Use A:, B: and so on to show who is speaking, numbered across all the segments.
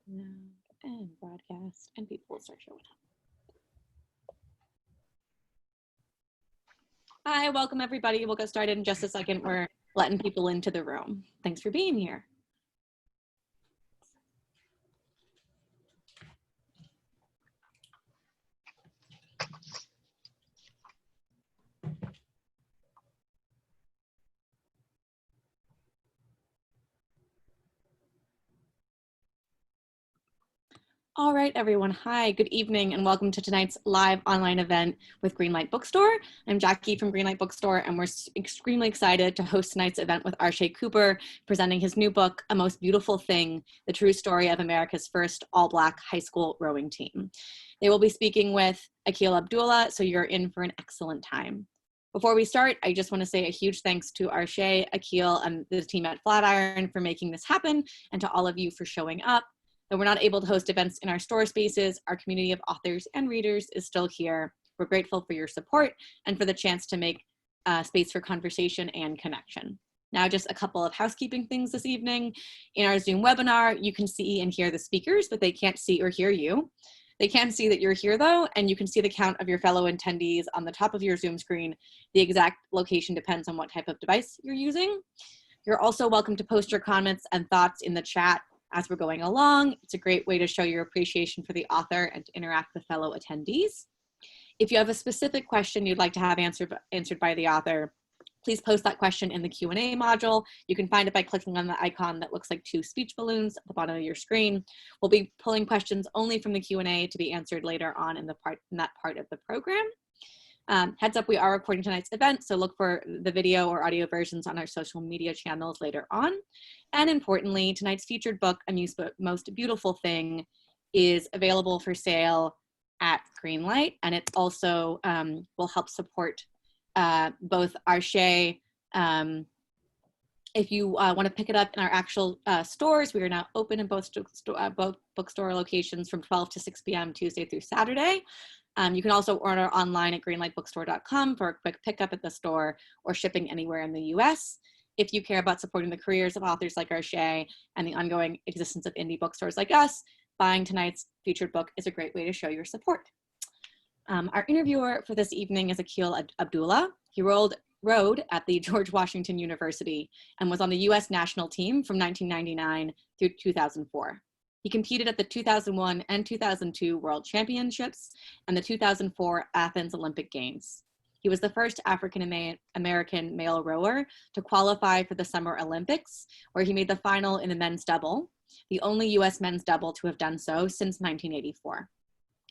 A: And broadcast, and people will start showing up. Hi, welcome everybody. We'll get started in just a second. We're letting people into the room. Thanks for being here. All right, everyone. Hi, good evening, and welcome to tonight's live online event with Greenlight Bookstore. I'm Jackie from Greenlight Bookstore, and we're extremely excited to host tonight's event with Arshay Cooper, presenting his new book, A Most Beautiful Thing, the true story of America's first all-Black high school rowing team. They will be speaking with Aquil Abdullah, so you're in for an excellent time. Before we start, I just want to say a huge thanks to Arshay, Aquil, and the team at Flatiron for making this happen, and to all of you for showing up. Though we're not able to host events in our store spaces, our community of authors and readers is still here. We're grateful for your support and for the chance to make space for conversation and connection. Now, just a couple of housekeeping things this evening. In our Zoom webinar, you can see and hear the speakers, but they can't see or hear you. They can see that you're here though, and you can see the count of your fellow attendees on the top of your Zoom screen. The exact location depends on what type of device you're using. You're also welcome to post your comments and thoughts in the chat as we're going along. It's a great way to show your appreciation for the author and to interact with fellow attendees. If you have a specific question you'd like to have answered by the author, please post that question in the Q&A module. You can find it by clicking on the icon that looks like two speech balloons at the bottom of your screen. We'll be pulling questions only from the Q&A to be answered later on in that part of the program. Heads up, we are recording tonight's event, so look for the video or audio versions on our social media channels later on. And importantly, tonight's featured book, A Most Beautiful Thing, is available for sale at Greenlight, and it also will help support both Arshay. If you want to pick it up in our actual stores, we are now open in both bookstore locations from 12 to 6 p.m. Tuesday through Saturday. You can also order online at greenlightbookstore.com for a quick pickup at the store or shipping anywhere in the US. If you care about supporting the careers of authors like Arshay and the ongoing existence of indie bookstores like us, buying tonight's featured book is a great way to show your support. Our interviewer for this evening is Aquil Abdullah. He rowed at the George Washington University and was on the US national team from 1999 through 2004. He competed at the 2001 and 2002 World Championships and the 2004 Athens Olympic Games. He was the first African-American male rower to qualify for the Summer Olympics, where he made the final in the men's double, the only US men's double to have done so since 1984.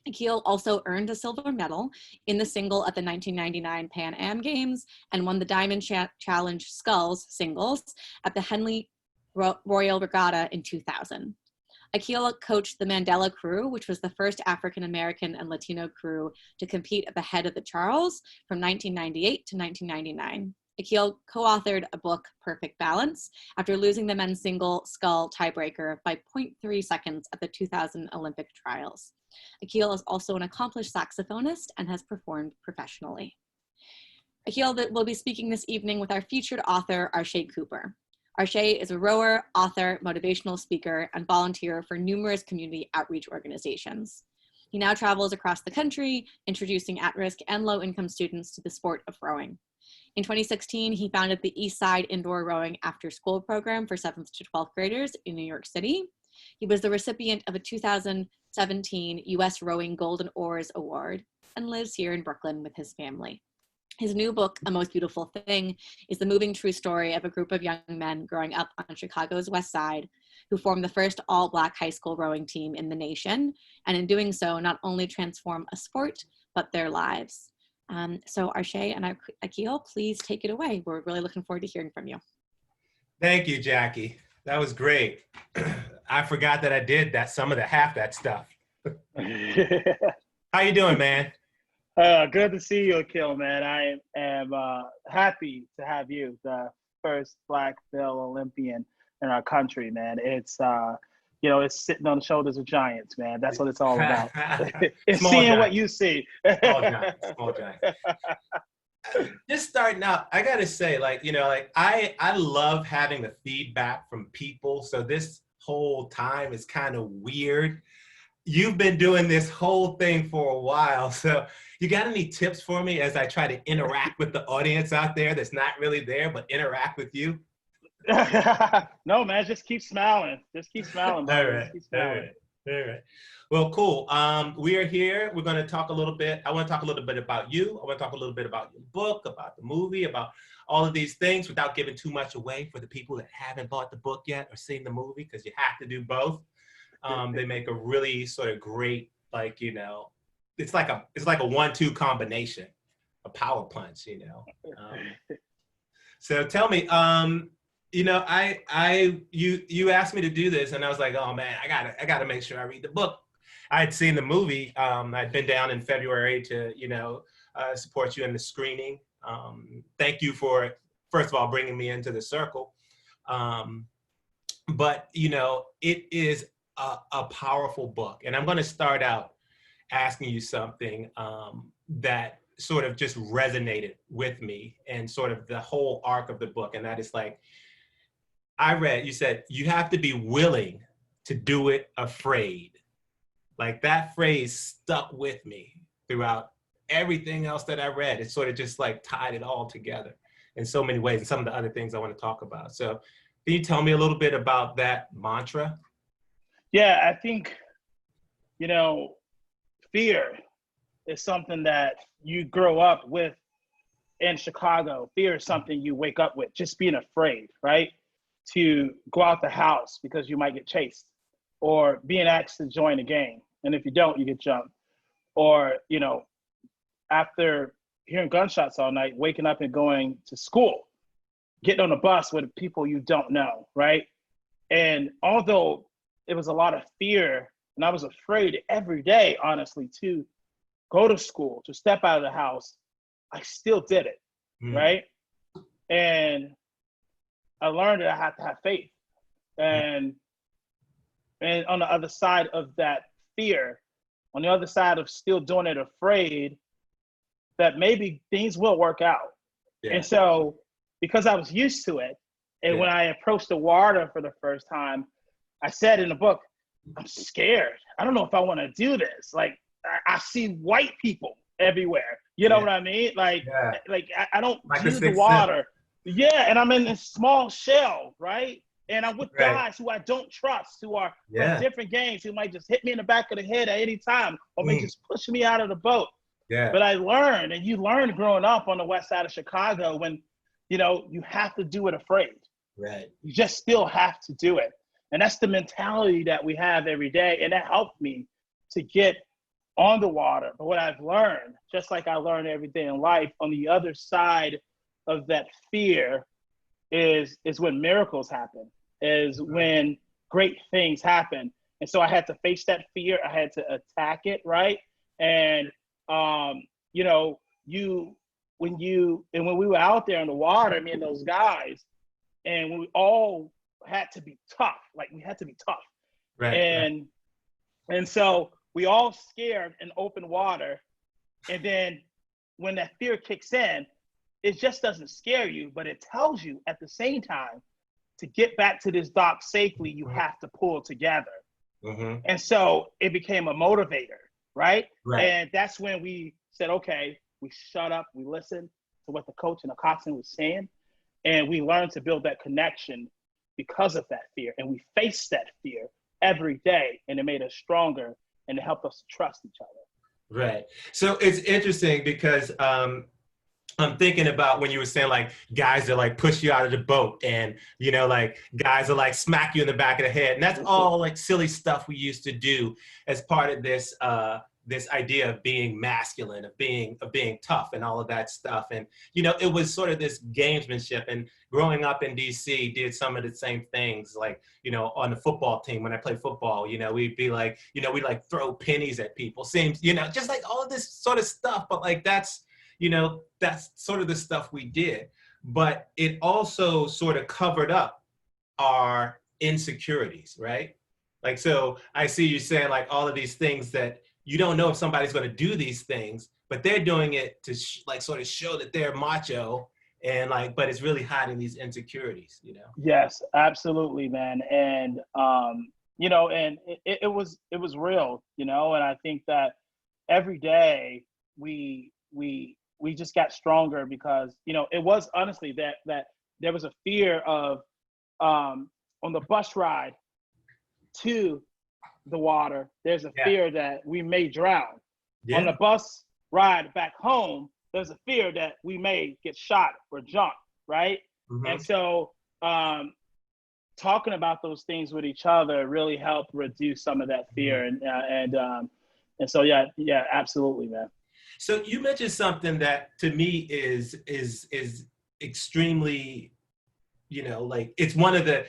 A: Aquil also earned a silver medal in the single at the 1999 Pan Am Games and won the Diamond Challenge Sculls singles at the Henley Royal Regatta in 2000. Aquil coached the Mandela crew, which was the first African-American and Latino crew to compete at the head of the Charles from 1998 to 1999. Aquil co-authored a book, Perfect Balance, after losing the men's single scull tiebreaker by 0.3 seconds at the 2000 Olympic trials. Aquil is also an accomplished saxophonist and has performed professionally. Aquil will be speaking this evening with our featured author, Arshay Cooper. Arshay is a rower, author, motivational speaker, and volunteer for numerous community outreach organizations. He now travels across the country, introducing at-risk and low-income students to the sport of rowing. In 2016, he founded the Eastside Indoor Rowing After School program for 7th to 12th graders in New York City. He was the recipient of a 2017 U.S. Rowing Golden Oars Award and lives here in Brooklyn with his family. His new book, A Most Beautiful Thing, is the moving true story of a group of young men growing up on Chicago's West Side who formed the first all-Black high school rowing team in the nation, and in doing so, not only transform a sport, but their lives. So Arshay and Aquil, please take it away. We're really looking forward to hearing from you.
B: Thank you, Jackie. That was great. I forgot that I did some of half that stuff. How you doing, man?
C: Good to see you, Aquil, man. I am happy to have you, the first Black male Olympian in our country, man. It's it's sitting on the shoulders of giants, man. That's what it's all about. It's
B: Small
C: seeing
B: giant.
C: what you see.
B: Small giant. Just starting out, I gotta say, I love having the feedback from people. So this whole time is kind of weird. You've been doing this whole thing for a while. So you got any tips for me as I try to interact with the audience out there that's not really there, but interact with you?
C: No, man, just keep smiling. Just keep smiling, brother.
B: All right.
C: Just keep smiling.
B: All right. Well, cool. We are here. We're going to talk a little bit. I want to talk a little bit about you. I want to talk a little bit about your book, about the movie, about all of these things without giving too much away for the people that haven't bought the book yet or seen the movie, because you have to do both. They make a really sort of great, like, you know, it's like a 1-2 combination, a power punch, you know. So tell me, you know, you asked me to do this, and I was like, oh man, I gotta make sure I read the book. I had seen the movie. I'd been down in February to, you know, support you in the screening. Thank you for, first of all, bringing me into the circle. But you know, it is a powerful book, and I'm going to start out asking you something that sort of just resonated with me and sort of the whole arc of the book, and that is like, I read, you said, you have to be willing to do it afraid. Like, that phrase stuck with me throughout everything else that I read. It sort of just like tied it all together in so many ways, and some of the other things I want to talk about. So can you tell me a little bit about that mantra?
C: Yeah, I think, you know, fear is something that you grow up with in Chicago. Fear is something you wake up with, just being afraid, right? To go out the house because you might get chased, or being asked to join a game. And if you don't, you get jumped. Or, you know, after hearing gunshots all night, waking up and going to school, getting on a bus with people you don't know, right? And although it was a lot of fear, and I was afraid every day, honestly, to go to school, to step out of the house, I still did it, right? And I learned that I had to have faith. And on the other side of that fear, on the other side of still doing it afraid, that maybe things will work out. Yeah. And so, because I was used to it, and when I approached the water for the first time, I said in the book, I'm scared. I don't know if I want to do this. Like, I see white people everywhere. You know what I mean? Like, I don't like do the water. Yeah, and I'm in a small shell, right? And I'm with guys who I don't trust, who are from different gangs, who might just hit me in the back of the head at any time, or may just push me out of the boat. Yeah. But I learned, and you learn growing up on the west side of Chicago, when, you know, you have to do it afraid. Right. You just still have to do it. And that's the mentality that we have every day. And that helped me to get on the water. But what I've learned, just like I learn every day in life, on the other side of that fear is when miracles happen, is when great things happen. And so I had to face that fear. I had to attack it, right? And, you know, when we were out there in the water, me and those guys, and we all had to be tough. Like, we had to be tough. Right. And so we all scared in open water. And then when that fear kicks in, it just doesn't scare you, but it tells you at the same time, to get back to this dock safely, you have to pull together. And so it became a motivator, right? And that's when we said, okay, we shut up, we listened to what the coach and the coxswain was saying, and we learned to build that connection because of that fear. And we faced that fear every day, and it made us stronger, and it helped us trust each other.
B: Right. So it's interesting because I'm thinking about when you were saying, like, guys are like push you out of the boat, and, you know, like guys are like smack you in the back of the head. And that's all like silly stuff we used to do as part of this this idea of being masculine, of being tough and all of that stuff. And, you know, it was sort of this gamesmanship. And growing up in DC did some of the same things, like, you know, on the football team, when I played football, you know, we'd be like, you know, we like throw pennies at people, seems, you know, just like all of this sort of stuff. But like, that's, you know, that's sort of the stuff we did. But it also sort of covered up our insecurities, right? Like, so I see you saying like all of these things that you don't know if somebody's going to do these things, but they're doing it to like sort of show that they're macho and like, but it's really hiding these insecurities, you know?
C: Yes, absolutely, man. And you know, and it was real, you know, and I think that every day we just got stronger because, you know, it was honestly that there was a fear of on the bus ride to the water, there's a
B: Yeah.
C: fear that we may drown.
B: Yeah.
C: On the bus ride back home, there's a fear that we may get shot or jumped, right?
B: Mm-hmm.
C: And so talking about those things with each other really helped reduce some of that fear. And so yeah, absolutely, man.
B: So you mentioned something that to me is extremely, you know, like it's one of the,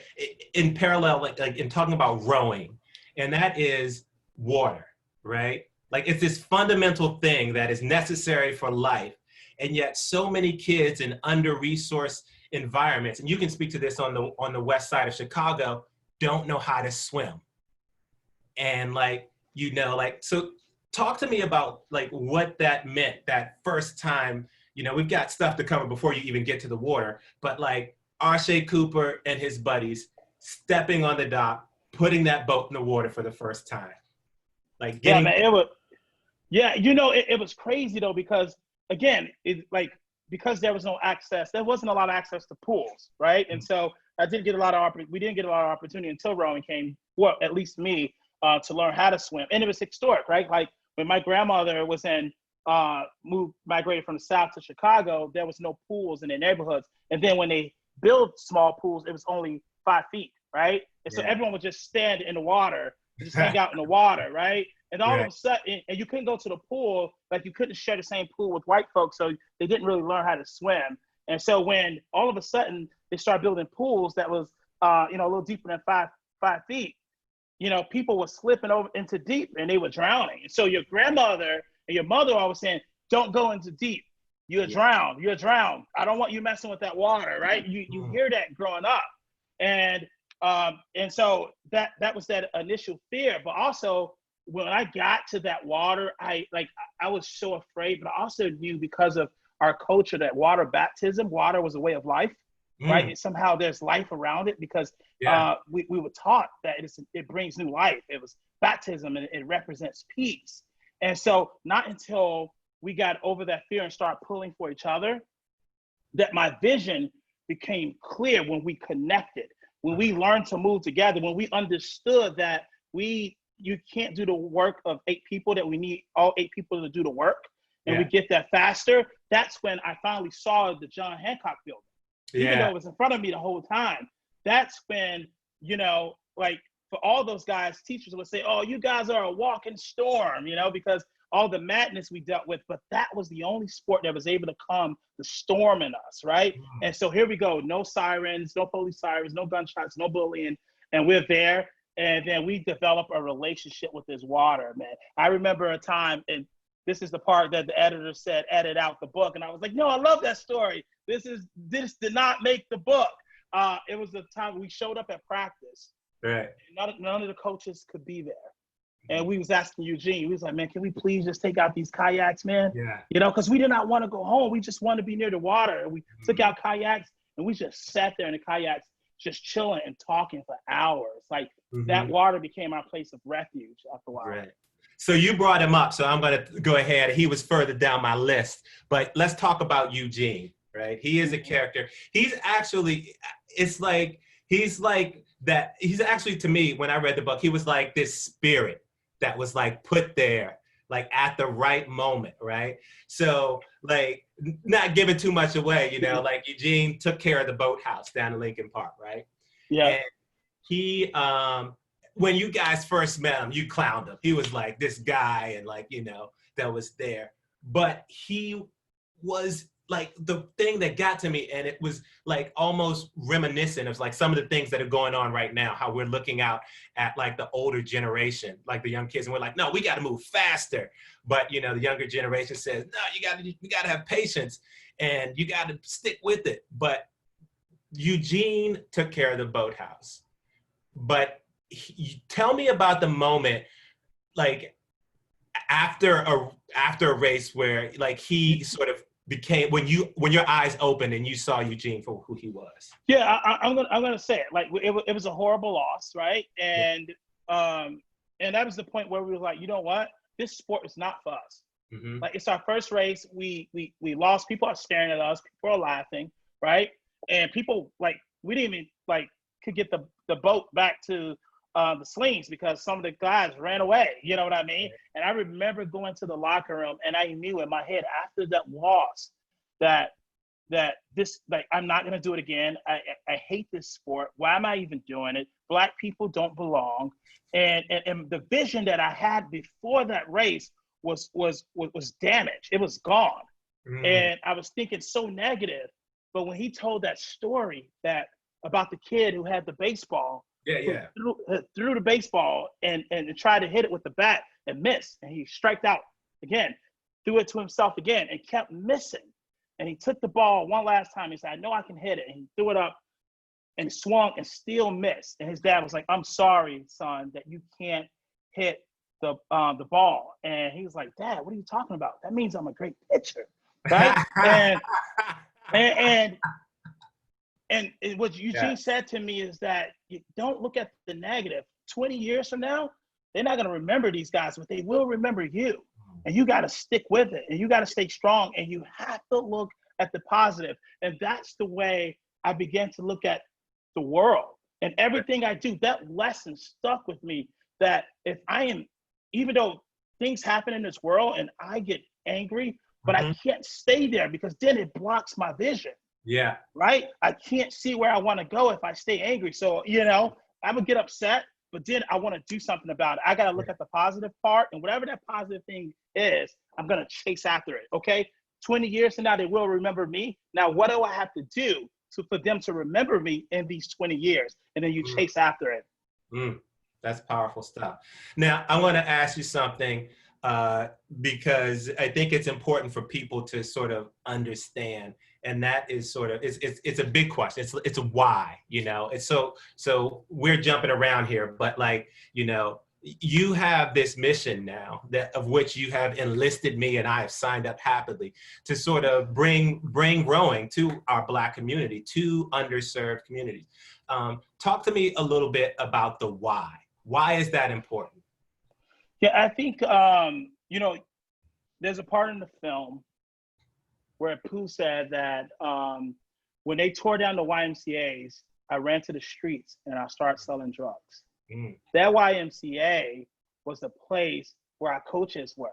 B: in parallel, like in talking about rowing, and that is water, right? Like it's this fundamental thing that is necessary for life. And yet so many kids in under-resourced environments, and you can speak to this on the west side of Chicago, don't know how to swim. And like, you know, like, so talk to me about like what that meant that first time. You know, we've got stuff to cover before you even get to the water, but like Arshay Cooper and his buddies stepping on the dock, putting that boat in the water for the first time. Like getting—
C: Yeah, man, you know, it was crazy though, because again, because there was no access, there wasn't a lot of access to pools, right? And so we didn't get a lot of opportunity until rowing came, well, at least me, to learn how to swim. And it was historic, right? Like when my grandmother was migrated from the South to Chicago, there was no pools in their neighborhoods. And then when they built small pools, it was only 5 feet, right? And so everyone would just stand in the water, just hang out in the water, right? And all of a sudden, and you couldn't go to the pool, like you couldn't share the same pool with white folks, so they didn't really learn how to swim. And so when all of a sudden they started building pools that was, you know, a little deeper than five feet, you know, people were slipping over into deep and they were drowning. And so your grandmother and your mother always saying, "Don't go into deep. You'll drown. You'll drown. I don't want you messing with that water," right? You hear that growing up, and so that was that initial fear. But also when I got to that water, I was so afraid, but I also knew because of our culture that water was a way of life, right? And somehow there's life around it because we were taught that it brings new life. It was baptism and it represents peace. And so not until we got over that fear and started pulling for each other that my vision became clear, when we connected, when we learned to move together, when we understood that you can't do the work of 8 people, that we need all 8 people to do the work, and we get that faster. That's when I finally saw the John Hancock building. Even though it was in front of me the whole time. That's when, you know, like for all those guys, teachers would say, "Oh, you guys are a walking storm," you know, because all the madness we dealt with, but that was the only sport that was able to calm the storm in us, right? And so here we go, no sirens, no police sirens, no gunshots, no bullying, and we're there. And then we develop a relationship with this water, man. I remember a time, and this is the part that the editor said, edit out the book. And I was like, no, I love that story. This did not make the book. It was the time we showed up at practice.
B: Right.
C: None of the coaches could be there. And we was asking Eugene, we was like, "Man, can we please just take out these kayaks, man?"
B: Yeah.
C: You know, because we did not want to go home. We just wanted to be near the water. And we took out kayaks and we just sat there in the kayaks, just chilling and talking for hours. Like that water became our place of refuge after a while.
B: Right. So you brought him up, so I'm going to go ahead. He was further down my list, but let's talk about Eugene, right? He is a character. He's actually, he's actually, to me, when I read the book, he was like this spirit that was like put there, like at the right moment, right? So like, not giving too much away, you know, like Eugene took care of the boathouse down in Lincoln Park, right?
C: Yeah.
B: And he, when you guys first met him, you clowned him. He was like this guy, and like, you know, that was there. But he was like the thing that got to me, and it was like almost reminiscent of like some of the things that are going on right now, how we're looking out at like the older generation, like the young kids, and we're like, no, we got to move faster. But, you know, the younger generation says, no, you got to have patience and you got to stick with it. But Eugene took care of the boathouse. But tell me about the moment, like after a race where like he sort of became when your eyes opened and you saw Eugene for who he was?
C: Yeah, I'm gonna say it. Like it was a horrible loss, right? And that was the point where we were like, you know what? This sport is not for us.
B: Mm-hmm.
C: Like, it's our first race. We lost. People are staring at us. People are laughing, right? And people, like, we didn't even like could get the boat back to the slings because some of the guys ran away. You know what I mean? And I remember going to the locker room, and I knew in my head after that loss that this, like, I'm not gonna do it again. I hate this sport. Why am I even doing it? Black people don't belong. And the vision that I had before that race was damaged. It was gone. And I was thinking so negative. But when he told that story about the kid who had the baseball, threw the baseball and tried to hit it with the bat and missed, and he striked out again, threw it to himself again and kept missing. And he took the ball one last time. He said, I know I can hit it. And he threw it up and swung and still missed. And his dad was like, I'm sorry, son, that you can't hit the ball. And he was like, Dad, what are you talking about? That means I'm a great pitcher, right? and what Eugene said to me is that you don't look at the negative. 20 years from now, they're not going to remember these guys, but they will remember you. And you got to stick with it, and you got to stay strong, and you have to look at the positive. And that's the way I began to look at the world. And everything I do, that lesson stuck with me, that if I am, even though things happen in this world and I get angry, but I can't stay there because then it blocks my vision.
B: Yeah.
C: Right? I can't see where I want to go if I stay angry. So, I would get upset, but then I want to do something about it. I got to look at the positive part, and whatever that positive thing is, I'm going to chase after it. Okay. 20 years from now, they will remember me. Now, what do I have to do for them to remember me in these 20 years? And then you chase after it.
B: That's powerful stuff. Now, I want to ask you something because I think it's important for people to sort of understand. And that is sort of, it's a big question. It's a why, It's so we're jumping around here, but like, you have this mission now of which you have enlisted me, and I have signed up happily to sort of bring rowing to our Black community, to underserved communities. Talk to me a little bit about the why. Why is that important?
C: Yeah, I think, there's a part in the film where Pooh said that when they tore down the YMCAs, I ran to the streets and I started selling drugs. That YMCA was the place where our coaches were,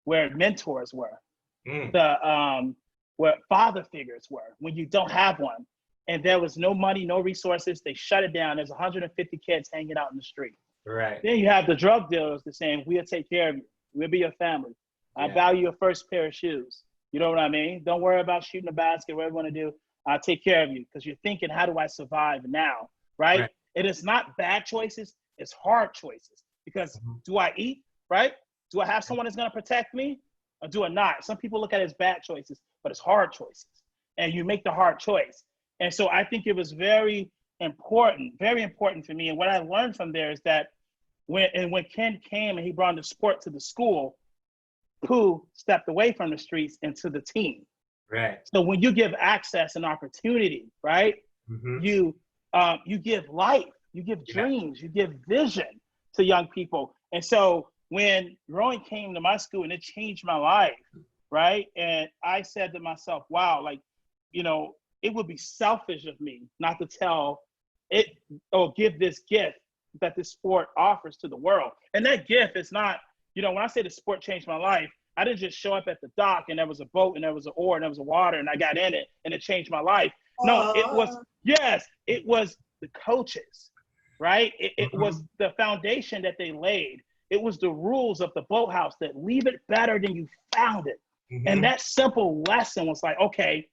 C: where mentors were, where father figures were when you don't have one. And there was no money, no resources. They shut it down. There's 150 kids hanging out in the street.
B: Right.
C: Then you have the drug dealers that saying, we'll take care of you. We'll be your family. I value your first pair of shoes. You know what I mean? Don't worry about shooting a basket, whatever you want to do. I'll take care of you, because you're thinking, how do I survive now? Right? It is not bad choices. It's hard choices. Because do I eat? Right? Do I have someone that's going to protect me, or do I not? Some people look at it as bad choices, but it's hard choices. And you make the hard choice. And so I think it was very important for me. And what I learned from there is that when Ken came and he brought the sport to the school, Pooh stepped away from the streets into the team.
B: Right.
C: So when you give access and opportunity, right, you give life, you give dreams, you give vision to young people. And so when rowing came to my school, and it changed my life, right? And I said to myself, wow, like, it would be selfish of me not to tell it or give this gift that this sport offers to the world. And that gift is not, when I say the sport changed my life, I didn't just show up at the dock and there was a boat and there was an oar and there was a water and I got in it and it changed my life. No, it was the coaches, right? It was the foundation that they laid. It was the rules of the boathouse that leave it better than you found it. And that simple lesson was like, okay,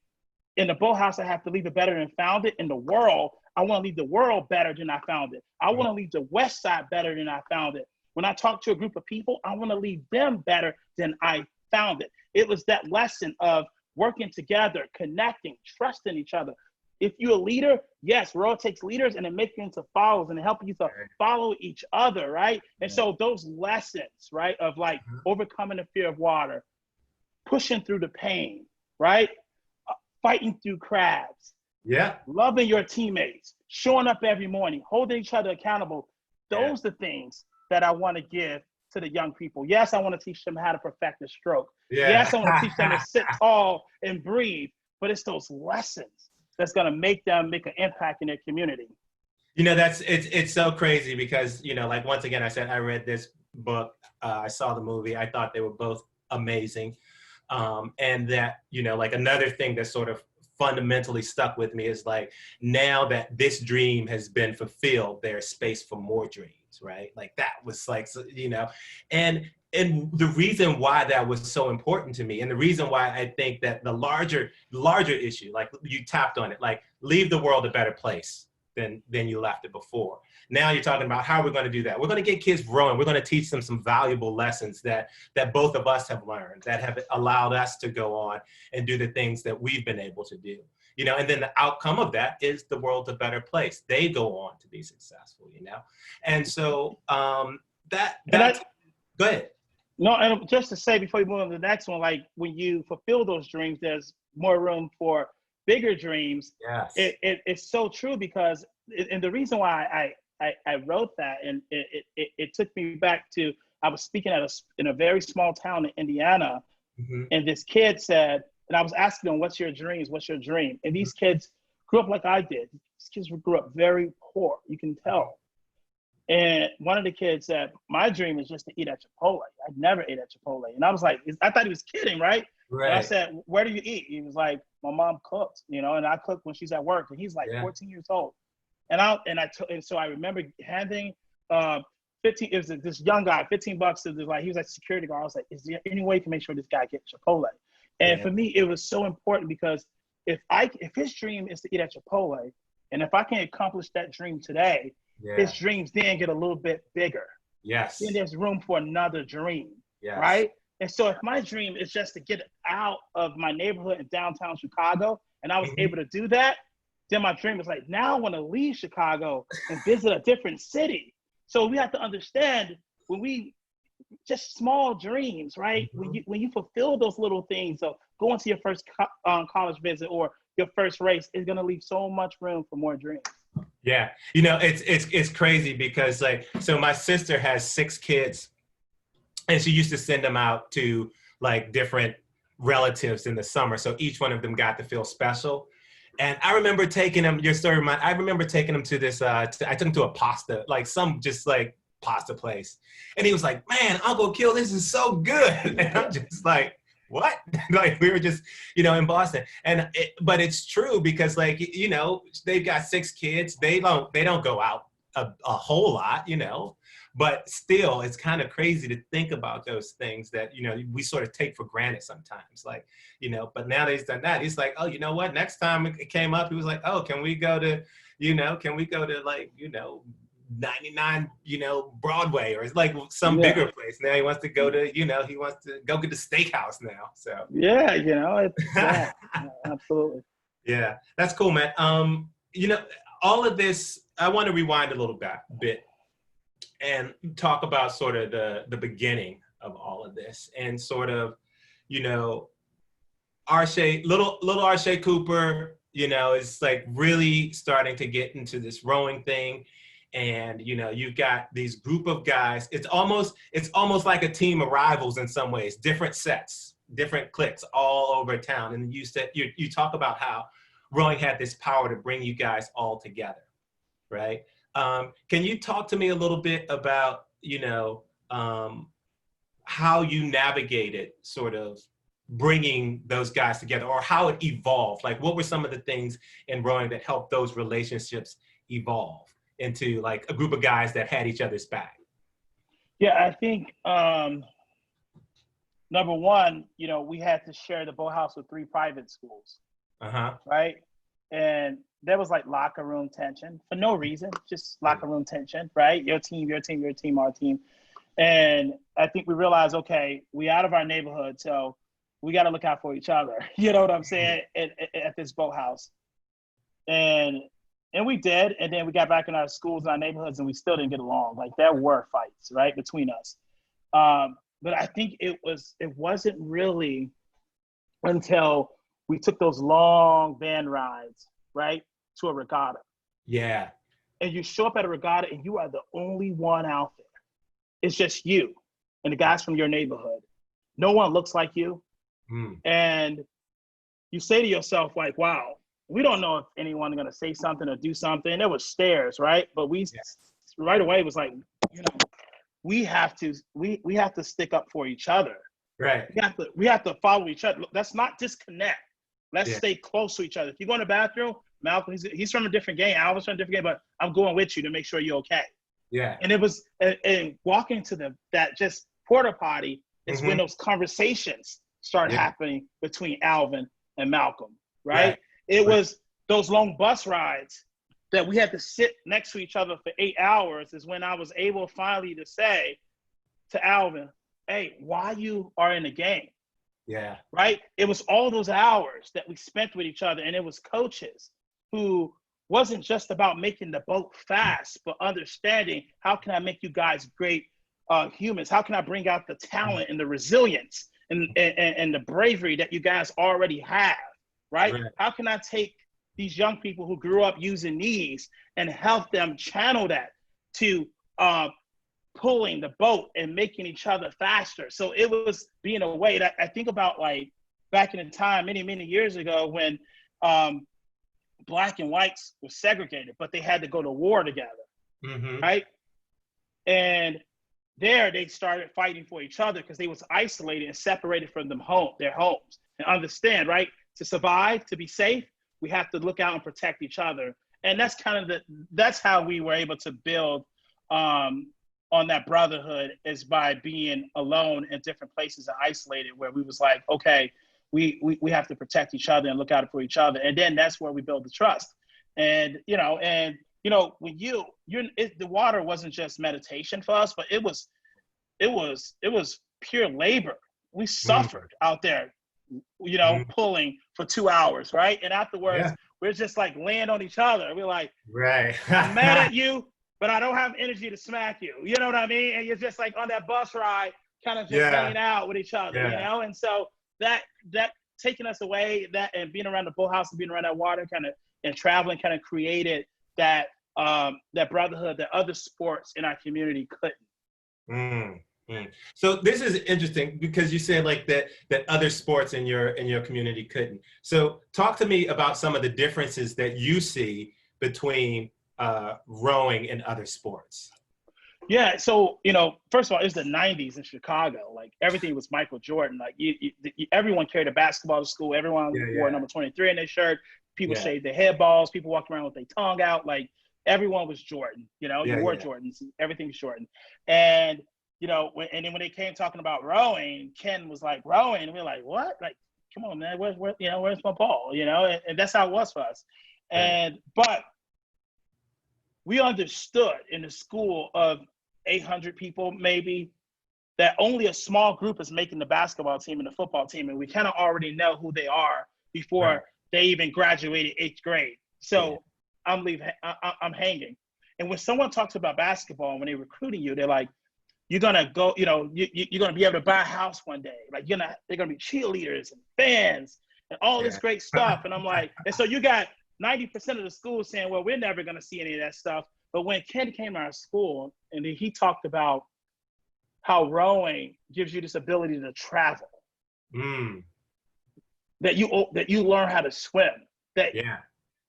C: in the boathouse, I have to leave it better than found it. In the world, I want to leave the world better than I found it. I want to leave the West Side better than I found it. When I talk to a group of people, I want to leave them better than I found it. It was that lesson of working together, connecting, trusting each other. If you're a leader, yes, road takes leaders and it makes you into followers and help you to follow each other, right? And so those lessons, right, of like overcoming the fear of water, pushing through the pain, right? Fighting through crabs,
B: Yeah.
C: loving your teammates, showing up every morning, holding each other accountable. Those are the things that I want to give to the young people. Yes, I want to teach them how to perfect a stroke.
B: Yeah.
C: Yes, I want to teach them to sit tall and breathe, but it's those lessons that's going to make them make an impact in their community.
B: You know, it's so crazy because, you know, like once again, I said, I read this book, I saw the movie, I thought they were both amazing. And that, you know, like another thing that sort of fundamentally stuck with me is like, now that this dream has been fulfilled, there's space for more dreams, right? Like that was like, you know, and the reason why that was so important to me, and the reason why I think that the larger issue, like you tapped on it, like leave the world a better place than you left it before. Now you're talking about how we're going to do that. We're going to get kids growing. We're going to teach them some valuable lessons that both of us have learned, that have allowed us to go on and do the things that we've been able to do. You know, and then the outcome of that is the world's a better place. They go on to be successful, you know? And so go ahead.
C: No, and just to say before you move on to the next one, like when you fulfill those dreams, there's more room for bigger dreams.
B: Yes.
C: It's so true because, and the reason why I wrote that, and it took me back to, I was speaking in a very small town in Indiana, and this kid said, and I was asking them, what's your dreams? What's your dream? And these kids grew up like I did. These kids grew up very poor, you can tell. And one of the kids said, my dream is just to eat at Chipotle. I never ate at Chipotle. And I was like, I thought he was kidding, right?
B: Right.
C: And I said, where do you eat? He was like, my mom cooks, you know, and I cook when she's at work. And he's like 14 years old. And so I remember handing 15, it was this young guy, $15 to this, like, he was like security guard. I was like, is there any way you can make sure this guy gets Chipotle? And for me, it was so important because if his dream is to eat at Chipotle, and if I can accomplish that dream today, his dreams then get a little bit bigger.
B: Yes.
C: Then there's room for another dream.
B: Yes.
C: Right? And so if my dream is just to get out of my neighborhood in downtown Chicago, and I was able to do that, then my dream is like, now I want to leave Chicago and visit a different city. So we have to understand when we just small dreams, right? When you fulfill those little things, so going to your first college visit or your first race is going to leave so much room for more dreams.
B: Yeah, you know, it's crazy because like, so my sister has 6 kids, and she used to send them out to like different relatives in the summer. So each one of them got to feel special. And I remember taking them, I remember taking them to this, I took them to a pasta, like some just like pasta place. And he was like, man, Uncle Kill, this is so good. And I'm just like, what? Like we were just, you know, in Boston. But it's true because like, you know, they've got 6 kids. They don't go out a whole lot, you know, but still it's kind of crazy to think about those things that, you know, we sort of take for granted sometimes, like, you know, but now that he's done that, he's like, oh, you know what? Next time it came up, he was like, oh, can we go to like, you know, 99, you know, Broadway or like some bigger place. Now he wants to go to, you know, he wants to go get the steakhouse now. So
C: yeah, you know, it's absolutely.
B: Yeah, that's cool, man. You know, all of this, I want to rewind a little bit and talk about sort of the beginning of all of this and sort of, you know, Arshay, little Arshay Cooper, you know, is like really starting to get into this rowing thing. And, you know, you've got these group of guys. It's almost like a team of rivals in some ways, different sets, different cliques all over town. And you talk about how rowing had this power to bring you guys all together, right? Can you talk to me a little bit about, you know, how you navigated sort of bringing those guys together, or how it evolved? Like, what were some of the things in rowing that helped those relationships evolve into like a group of guys that had each other's back?
C: Yeah, I think number one, you know, we had to share the boathouse with 3 private schools, right? And there was like locker room tension for no reason, just locker room tension, right? Your team, our team. And I think we realized, okay, we out of our neighborhood, so we got to look out for each other. You know what I'm saying? At this boathouse. And we did. And then we got back in our schools and our neighborhoods and we still didn't get along. Like there were fights, right, between us. But I think it wasn't really until we took those long van rides, right, to a regatta.
B: Yeah.
C: And you show up at a regatta and you are the only one out there. It's just you and the guys from your neighborhood. No one looks like you. And you say to yourself, like, wow, we don't know if anyone's going to say something or do something. There was stares, right? But we right away was like, you know, we have to stick up for each other.
B: Right.
C: We have to follow each other. Let's not disconnect. Let's stay close to each other. If you go in the bathroom, Malcolm, he's from a different game. Alvin's from a different game, but I'm going with you to make sure you're okay.
B: Yeah.
C: And it was, and walking to that just porta potty is when those conversations start happening between Alvin and Malcolm, right? It was those long bus rides that we had to sit next to each other for 8 hours is when I was able finally to say to Alvin, hey, why you are in the game?
B: Yeah.
C: Right? It was all those hours that we spent with each other, and it was coaches who wasn't just about making the boat fast, but understanding how can I make you guys great humans? How can I bring out the talent and the resilience and the bravery that you guys already have, right? How can I take these young people who grew up using knees and help them channel that to pulling the boat and making each other faster? So it was being a way that I think about, like back in the time, many, many years ago when black and whites were segregated, but they had to go to war together, right? And there they started fighting for each other because they was isolated and separated from their homes. And understand, right? To survive, to be safe, we have to look out and protect each other. And that's kind of that's how we were able to build on that brotherhood, is by being alone in different places and isolated, where we was like, okay, we have to protect each other and look out for each other. And then that's where we build the trust. And, when the water wasn't just meditation for us, but it was pure labor. We suffered out there, pulling for 2 hours, right? And afterwards, we're just like laying on each other. We're like, I'm mad at you, but I don't have energy to smack you. You know what I mean? And you're just like on that bus ride, kind of just hanging out with each other, And so that taking us away, that and being around the boathouse and being around that water and traveling kind of created that brotherhood that other sports in our community couldn't.
B: So this is interesting because you said like that other sports in your community couldn't. So talk to me about some of the differences that you see between rowing and other sports.
C: Yeah, so first of all, it's the '90s in Chicago. Like everything was Michael Jordan. Like everyone carried a basketball to school. Everyone wore number 23 in their shirt. People shaved their head balls. People walked around with their tongue out. Like everyone was Jordan. You wore Jordans. Everything was Jordan. And and then when they came talking about rowing, Ken was like, rowing, and we were like, what? Like, come on, man, where's my ball? And that's how it was for us. But we understood in the school of 800 people, maybe, that only a small group is making the basketball team and the football team, and we kind of already know who they are before they even graduated 8th grade. So I'm hanging. And when someone talks about basketball, when they're recruiting you, they're like, you're gonna go, you're gonna be able to buy a house one day. Like they're gonna be cheerleaders and fans and all this great stuff. And I'm like, and so you got 90% of the school saying, well, we're never gonna see any of that stuff. But when Ken came to our school and he talked about how rowing gives you this ability to travel, that you learn how to swim.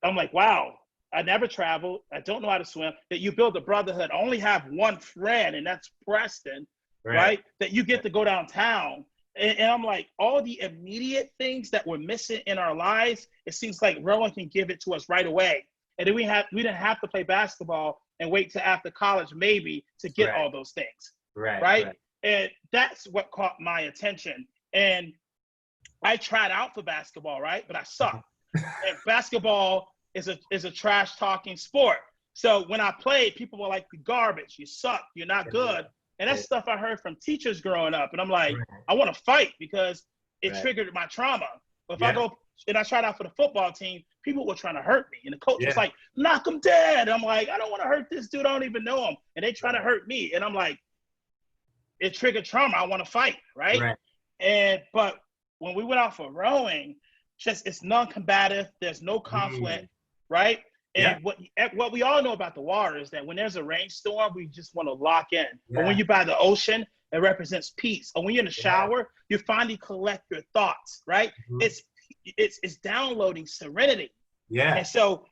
C: I'm like, wow. I never traveled. I don't know how to swim. That you build a brotherhood. I only have one friend, and that's Preston, right? That you get to go downtown. And I'm like, all the immediate things that were missing in our lives, it seems like rowing can give it to us right away. And then we didn't have to play basketball and wait till after college maybe to get all those things, right? And that's what caught my attention. And I tried out for basketball, right? But I sucked. And basketball is a trash talking sport. So when I played, people were like, "You garbage, you suck, you're not good." And that's stuff I heard from teachers growing up. And I'm like, I want to fight because it triggered my trauma. But if I go and I tried out for the football team, people were trying to hurt me. And the coach was like, knock him dead. I'm like, I don't want to hurt this dude. I don't even know him. And they trying to hurt me. And I'm like, it triggered trauma. I want to fight, right? But when we went out for rowing, just it's non-combative. There's no conflict, right?
B: Yeah.
C: And what we all know about the water is that when there's a rainstorm, we just want to lock in.
B: Yeah.
C: But when you're by the ocean, it represents peace. Or when you're in the
B: Yeah.
C: shower, you finally collect your thoughts, right? It's downloading serenity.
B: Yeah.
C: And so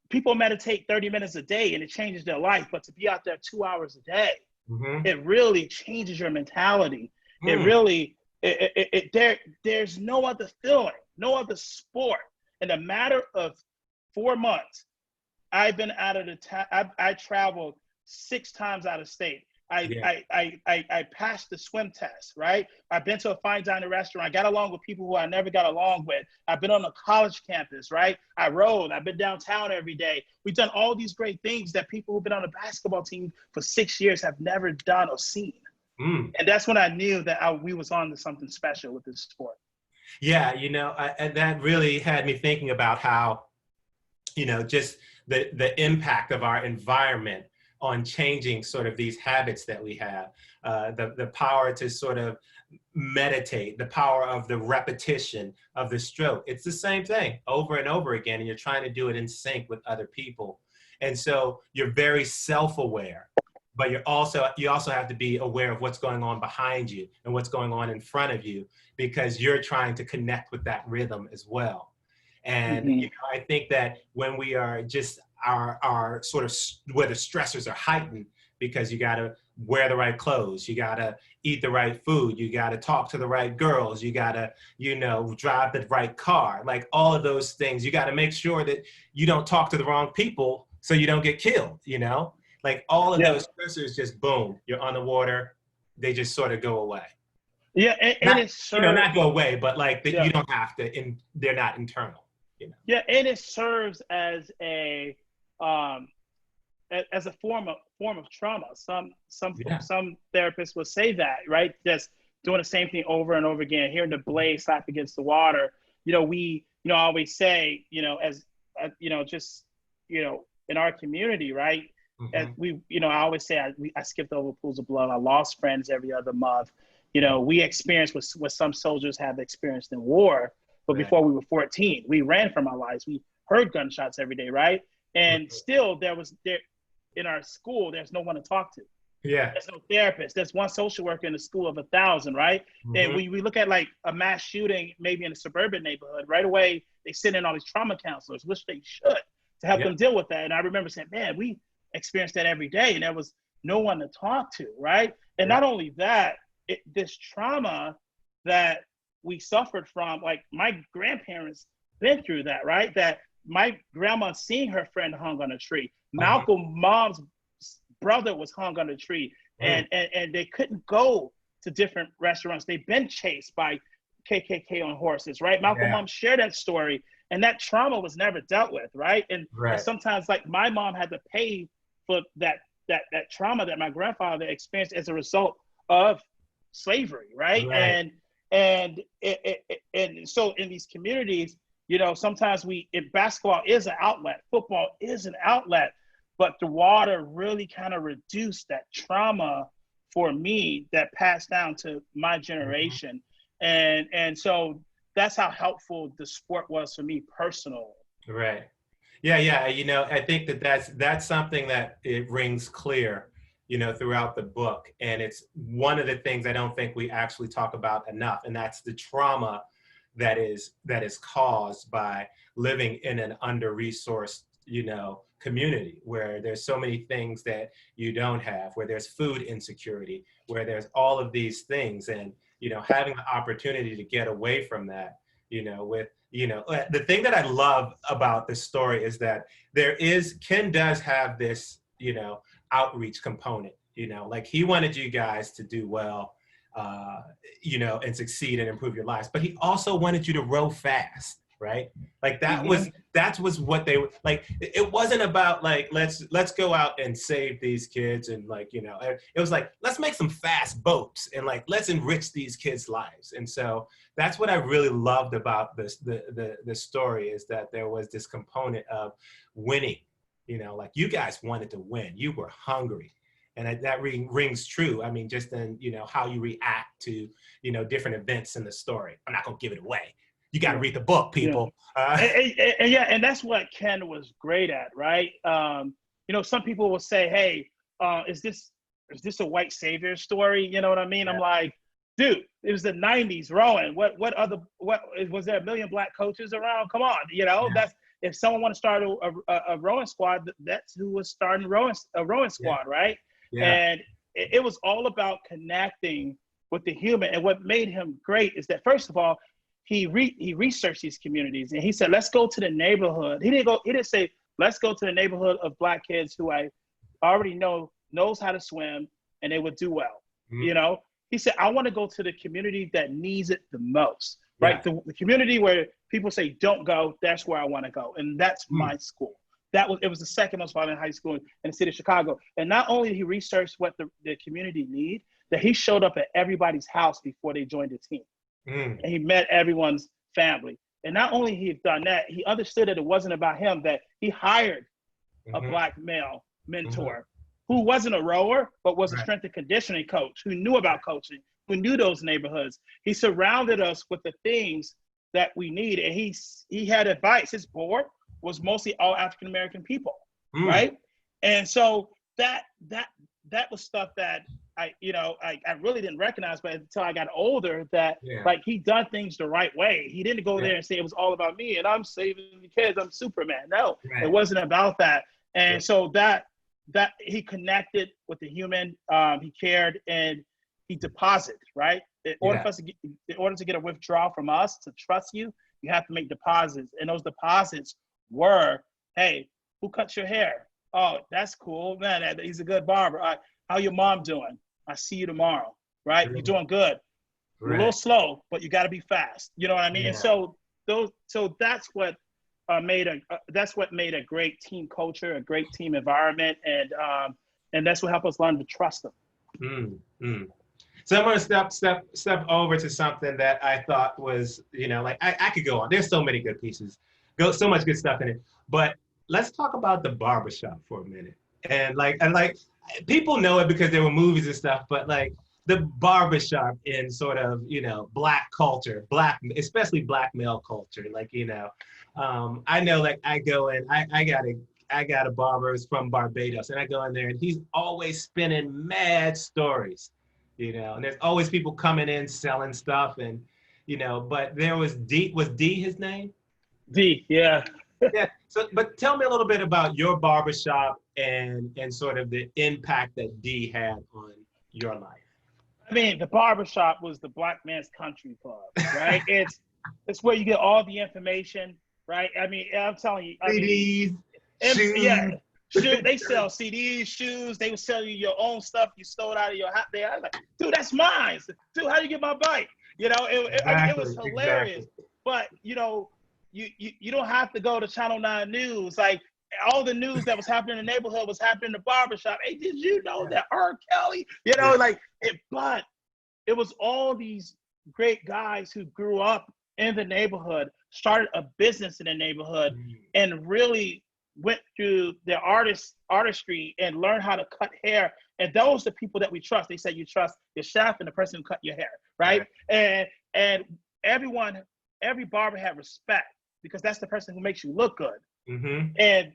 C: people meditate 30 minutes a day and it changes their life. But to be out there 2 hours a day, it really changes your mentality. It really, there's no other feeling, no other sport. In a matter of 4 months, I've been out of the town. I traveled 6 times out of state. I passed the swim test, right? I've been to a fine dining restaurant. I got along with people who I never got along with. I've been on a college campus, right? I rode. I've been downtown every day. We've done all these great things that people who've been on a basketball team for 6 years have never done or seen. And that's when I knew that we was on to something special with this sport.
B: Yeah, you know, and that really had me thinking about how, you know, just the impact of our environment on changing sort of these habits that we have, the power to sort of meditate, the power of the repetition of the stroke. It's the same thing over and over again, and you're trying to do it in sync with other people. And so you're very self-aware, but you also have to be aware of what's going on behind you and what's going on in front of you, because you're trying to connect with that rhythm as well. And you know, I think that when we are just our sort of where the stressors are heightened, because you got to wear the right clothes, you got to eat the right food, you got to talk to the right girls, you got to, you know, drive the right car, like all of those things. You got to make sure that you don't talk to the wrong people so you don't get killed, you know, like all of those stressors just boom, you're on the water, they just sort of go away.
C: Yeah, and it's
B: you know, not go away, but like you don't have to, they're not internal. You know? Yeah,
C: and it serves as a form of trauma. Some therapists will say that, right? Just doing the same thing over and over again, hearing the blade slap against the water. You know, I always say, you know, as you know, just, you know, in our community, right? As we, you know, I always say I skipped over pools of blood. I lost friends every other month. You know, we experienced what some soldiers have experienced in war. But before we were 14, we ran from our lives. We heard gunshots every day, right? And still, there in our school, there's no one to talk to.
B: Yeah.
C: There's no therapist. There's one social worker in a school of 1,000, right? And when we look at like a mass shooting, maybe in a suburban neighborhood, right away, they send in all these trauma counselors, which they should, to help them deal with that. And I remember saying, man, we experienced that every day, and there was no one to talk to, right? And not only that, this trauma that we suffered from, like my grandparents been through that, right? That my grandma seeing her friend hung on a tree. Malcolm mom's brother was hung on a tree, and they couldn't go to different restaurants. They've been chased by KKK on horses, right? Malcolm mom shared that story, and that trauma was never dealt with, right? And sometimes, like, my mom had to pay for that trauma that my grandfather experienced as a result of slavery, right? And so in these communities, you know, sometimes basketball is an outlet, football is an outlet, but the water really kind of reduced that trauma for me that passed down to my generation. And so that's how helpful the sport was for me personally.
B: Right. Yeah. You know, I think that's something that it rings clear, you know, throughout the book. And it's one of the things I don't think we actually talk about enough. And that's the trauma that is caused by living in an under-resourced, you know, community where there's so many things that you don't have, where there's food insecurity, where there's all of these things. And, you know, having the opportunity to get away from that, you know, with, you know, the thing that I love about this story is that Ken does have this, you know, outreach component, you know, like he wanted you guys to do well, you know, and succeed and improve your lives, but he also wanted you to row fast, right? Like that was what they were like. It wasn't about like, let's go out and save these kids. And like, you know, it was like, let's make some fast boats and like, let's enrich these kids' lives. And so that's what I really loved about this, the story, is that there was this component of winning, you know, like you guys wanted to win, you were hungry. And that rings true. I mean, just in, you know, how you react to, you know, different events in the story. I'm not gonna give it away, you got to read the book, people.
C: Yeah, and that's what Ken was great at, right? You know, some people will say, hey, is this a white savior story? You know what I mean? I'm like, dude, it was the 90s rowing. What was there a million black coaches around? Come on, you know, that's, if someone want to start a rowing squad, that's who was starting a rowing squad, right? And it was all about connecting with the human. And what made him great is that, first of all, he researched these communities, and he said, let's go to the neighborhood. He didn't say, let's go to the neighborhood of black kids who I already knows how to swim and they would do well. You know, he said, I want to go to the community that needs it the most, right? The community where people say, don't go, that's where I want to go. And that's my school. It was the second most violent high school in the city of Chicago. And not only did he research what the community need, that he showed up at everybody's house before they joined the team. And he met everyone's family. And not only he had done that, he understood that it wasn't about him, that he hired a black male mentor who wasn't a rower, but was a strength and conditioning coach, who knew about coaching, who knew those neighborhoods. He surrounded us with the things that we need. And he had advice. His board was mostly all African-American people, right? And so that was stuff that I really didn't recognize, but until I got older, that like he done things the right way. He didn't go there and say it was all about me and I'm saving the kids, I'm Superman. No, it wasn't about that. And so that he connected with the human, he cared, and he deposited, right? In order to get a withdrawal from us, to trust you, you have to make deposits. And those deposits were, hey, who cuts your hair? Oh, that's cool, man. He's a good barber. How your mom doing? I see you tomorrow, right? You're doing good. You're a little slow, but you got to be fast. You know what I mean? And so that's what made a great team culture, a great team environment, and that's what helped us learn to trust them.
B: So I'm going to step over to something that I thought was, like I could go on. There's so many good pieces, so much good stuff in it. But let's talk about the barbershop for a minute. And people know it because there were movies and stuff, but like the barbershop in sort of, black culture, especially black male culture, I know, like I go in, I got a barber who's from Barbados, and I go in there and he's always spinning mad stories, and there's always people coming in selling stuff, and, but there was D his name?
C: D, yeah.
B: Yeah. So, but tell me a little bit about your barbershop and sort of the impact that D had on your life.
C: I mean, the barbershop was the black man's country club, right? It's where you get all the information, right? I mean, I'm telling you.
B: CDs, shoes.
C: Yeah, they sell CDs, shoes. They would sell you your own stuff you stole out of your hat there. I was like, dude, that's mine. Dude, how do you get my bike? It was hilarious. Exactly. But, you don't have to go to Channel 9 News. Like, all the news that was happening in the neighborhood was happening in the barbershop. Hey, did you know that R. Kelly? But it was all these great guys who grew up in the neighborhood, started a business in the neighborhood, and really went through their artistry and learned how to cut hair. And those are the people that we trust. They say you trust your chef and the person who cut your hair, right? And every barber had respect, because that's the person who makes you look good. And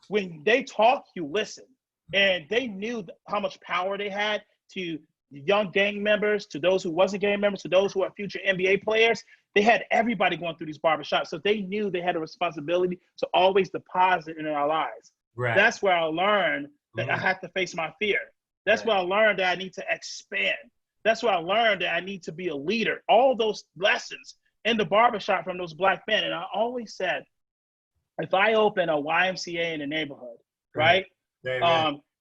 C: when they talk, you listen. And they knew how much power they had to young gang members, to those who wasn't gang members, to those who are future NBA players. They had everybody going through these barbershops. So they knew they had a responsibility to always deposit in our lives. Right. That's where I learned that I had to face my fear. That's where I learned that I need to expand. That's where I learned that I need to be a leader. All those lessons in the barbershop from those black men. And I always said, if I open a YMCA in the neighborhood, right?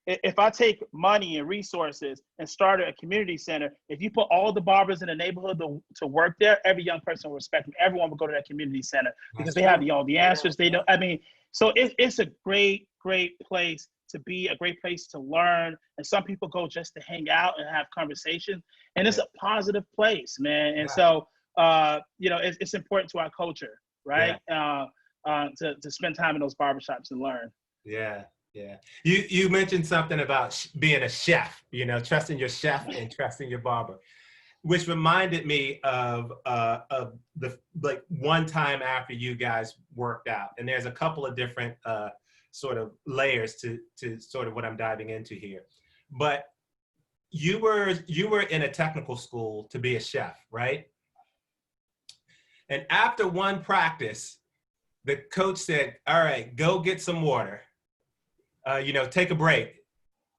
C: If I take money and resources and start a community center, if you put all the barbers in the neighborhood to work there, every young person will respect them. Everyone will go to that community center because they have all the answers. They know. I mean, so it's a great, great place to be, a great place to learn. And some people go just to hang out and have conversations. And it's a positive place, man. And so, it's important to our culture, right? To spend time in those barbershops and learn.
B: Yeah. You mentioned something about being a chef, trusting your chef and trusting your barber. which reminded me of the like one time after you guys worked out, and there's a couple of different sort of layers to sort of what I'm diving into here. But you were in a technical school to be a chef, right? And after one practice, the coach said, "All right, go get some water. Take a break."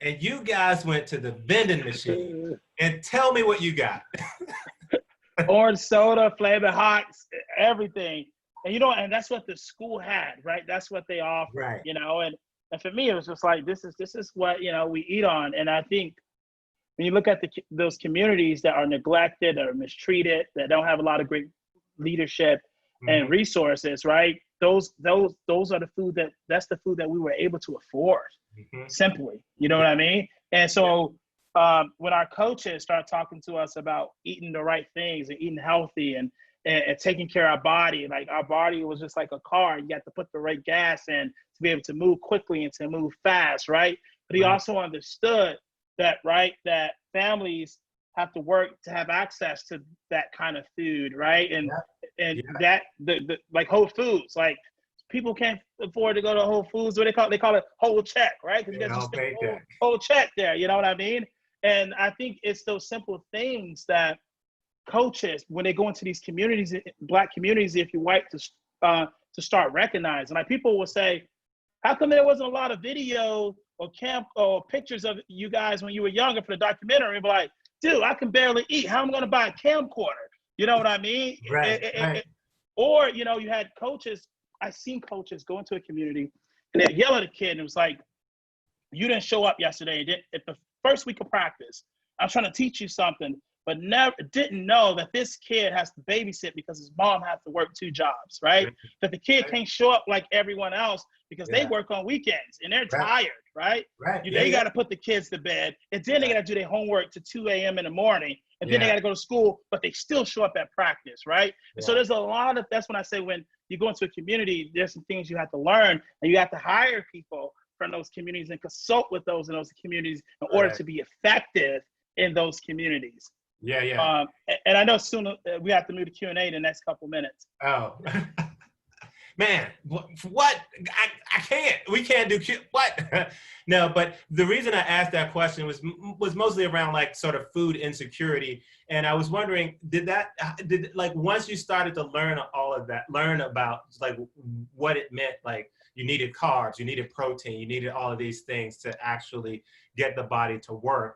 B: And you guys went to the vending machine and tell me what you got.
C: Orange soda, flavor hots, everything. And and that's what the school had, right? That's what they offered,
B: Right.
C: And for me, it was just like, this is what, we eat on. And I think when you look at those communities that are neglected or mistreated, that don't have a lot of great leadership and resources, right? Those are the food that's the food that we were able to afford, simply, you know what I mean? And so when our coaches start talking to us about eating the right things and eating healthy and taking care of our body, like our body was just like a car. You got to put the right gas in to be able to move quickly and to move fast, right? But he also understood that, right, that families have to work to have access to that kind of food, right? And that the like Whole Foods, like people can't afford to go to Whole Foods. What they call it whole check, right? Because you got just whole check there. You know what I mean? And I think it's those simple things that coaches, when they go into these communities, Black communities, if you white, to start recognizing. Like people will say, how come there wasn't a lot of video or camp or pictures of you guys when you were younger for the documentary? And be like, dude, I can barely eat. How am I going to buy a camcorder? You know what I mean?
B: Right.
C: Or, you had coaches, I seen coaches go into a community and they'd yell at a kid and it was like, you didn't show up yesterday. At the first week of practice, I'm trying to teach you something, but didn't know that this kid has to babysit because his mom has to work 2 jobs, right? That the kid can't show up like everyone else because they work on weekends and they're tired, right? They got to put the kids to bed, and then they got to do their homework to 2 a.m. in the morning, and then they got to go to school, but they still show up at practice, right? So there's a lot of, that's when I say when you go into a community, there's some things you have to learn, and you have to hire people from those communities and consult with those in those communities in order to be effective in those communities. And I know soon we have to move to Q&A in the next couple minutes.
B: Oh, man, what? I can't. We can't do what? No, but the reason I asked that question was mostly around like sort of food insecurity, and I was wondering, did like once you started to learn all of that, learn about like what it meant, like you needed carbs, you needed protein, you needed all of these things to actually get the body to work.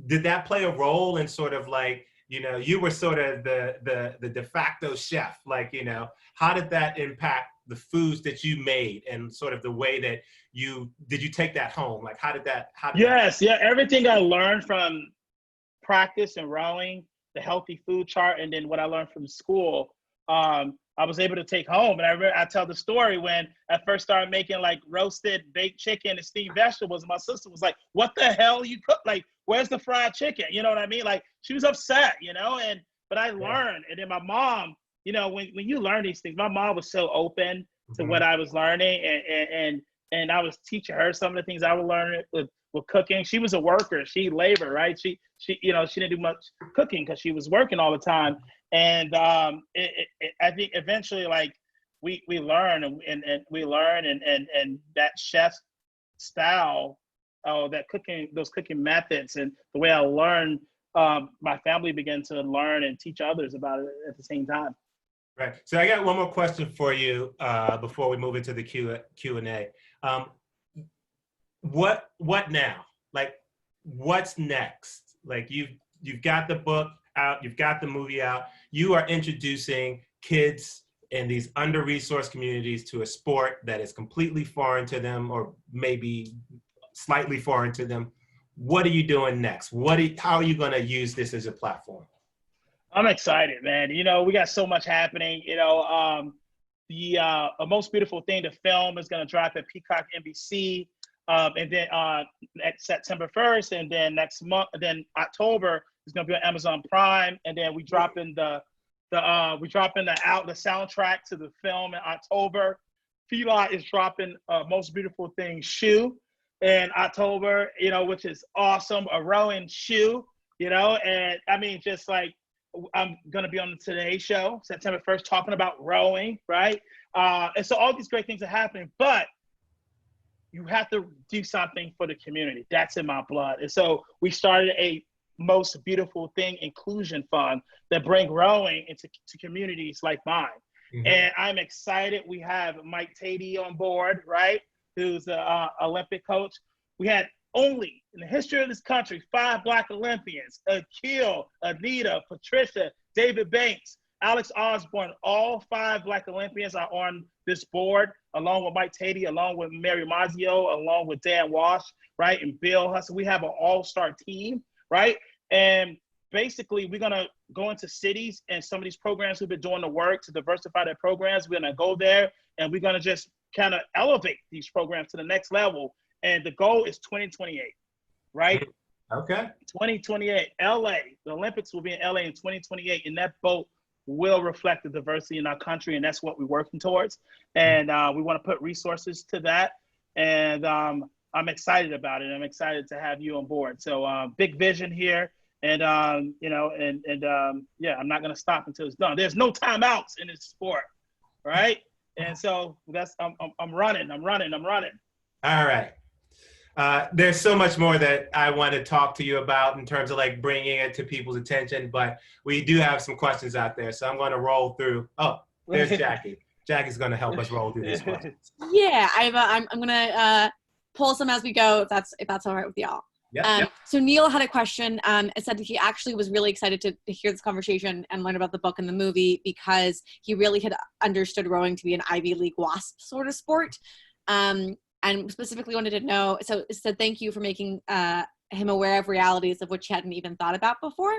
B: Did that play a role in sort of like, you were sort of the de facto chef, like, how did that impact the foods that you made and sort of the way that did you take that home? Like,
C: everything I learned from practice and rowing, the healthy food chart, and then what I learned from school, I was able to take home. And I tell the story when I first started making like roasted baked chicken and steamed vegetables. And my sister was like, what the hell you cook? Like, where's the fried chicken? You know what I mean? Like, she was upset, but I learned. And then my mom, when you learn these things, my mom was so open to what I was learning. And I was teaching her some of the things I was learning with cooking. She was a worker. She labored, right? She didn't do much cooking because she was working all the time. And I think eventually, like we learn and we learn and that chef style, those cooking methods, and the way I learned, my family began to learn and teach others about it at the same time.
B: Right. So I got one more question for you before we move into the Q&A. What now? Like, what's next? Like you've got the book out, you've got the movie out, you are introducing kids in these under-resourced communities to a sport that is completely foreign to them, or maybe slightly foreign to them. What are you doing next? How are you going to use this as a platform?
C: I'm excited, man. We got so much happening. The Most Beautiful Thing, the film, is going to drop at Peacock NBC. And then next September 1st, and then next month, then October is going to be on Amazon Prime, and then we dropping the soundtrack to the film in October. Fila is dropping Most Beautiful Thing shoe in October, which is awesome, a rowing shoe. you know, and I mean, just like I'm going to be on the Today Show September 1st talking about rowing, right? And so all these great things are happening, but you have to do something for the community. That's in my blood. And so we started a most beautiful thing inclusion fund that bring rowing into communities like mine. Mm-hmm. And I'm excited. We have Mike Tatey on board, right? Who's the Olympic coach. We had only in the history of this country 5 Black Olympians: Aquil, Anita, Patricia, David Banks, Alex Osborne. All 5 Black Olympians are on this board, along with Mike Tatey, along with Mary Mazzio, along with Dan Walsh, right? And Bill Hustle. We have an all-star team, right? And basically, we're going to go into cities and some of these programs who've been doing the work to diversify their programs. We're going to go there and we're going to just kind of elevate these programs to the next level. And the goal is 2028, right?
B: Okay.
C: 2028, LA. The Olympics will be in LA in 2028, and that boat will reflect the diversity in our country, and that's what we're working towards. And we want to put resources to that. And I'm excited about it. I'm excited to have you on board. So big vision here. And, you know, yeah, I'm not going to stop until it's done. There's no timeouts in this sport, right? And so that's, I'm running.
B: All right. There's so much more that I want to talk to you about in terms of like bringing it to people's attention, but we do have some questions out there. So I'm going to roll through. Oh, there's Jackie. Jackie's going to help us roll through these questions.
A: Yeah, I'm going to pull some as we go, if that's all right with y'all.
B: Yep.
A: So Neil had a question. It said that he actually was really excited to hear this conversation and learn about the book and the movie because he really had understood rowing to be an Ivy League WASP sort of sport. And specifically wanted to know, so it said, thank you for making him aware of realities of which he hadn't even thought about before.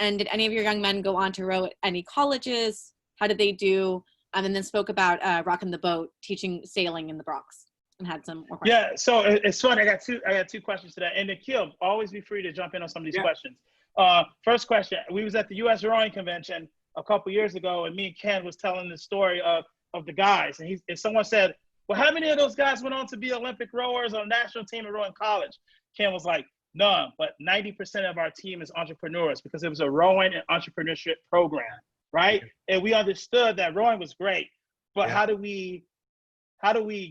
A: And did any of your young men go on to row at any colleges? How did they do? And then spoke about rocking the boat, teaching sailing in the Bronx, and had some more questions.
C: Yeah, so it's funny. I got two questions to that. And Aquil, always be free to jump in on some of these questions. First question, we was at the U.S. Rowing Convention a couple years ago, and me and Ken was telling the story of the guys. And someone said, well, how many of those guys went on to be Olympic rowers on national team and row in college? Ken was like, none, but 90% of our team is entrepreneurs because it was a rowing and entrepreneurship program, right? And we understood that rowing was great, but how do we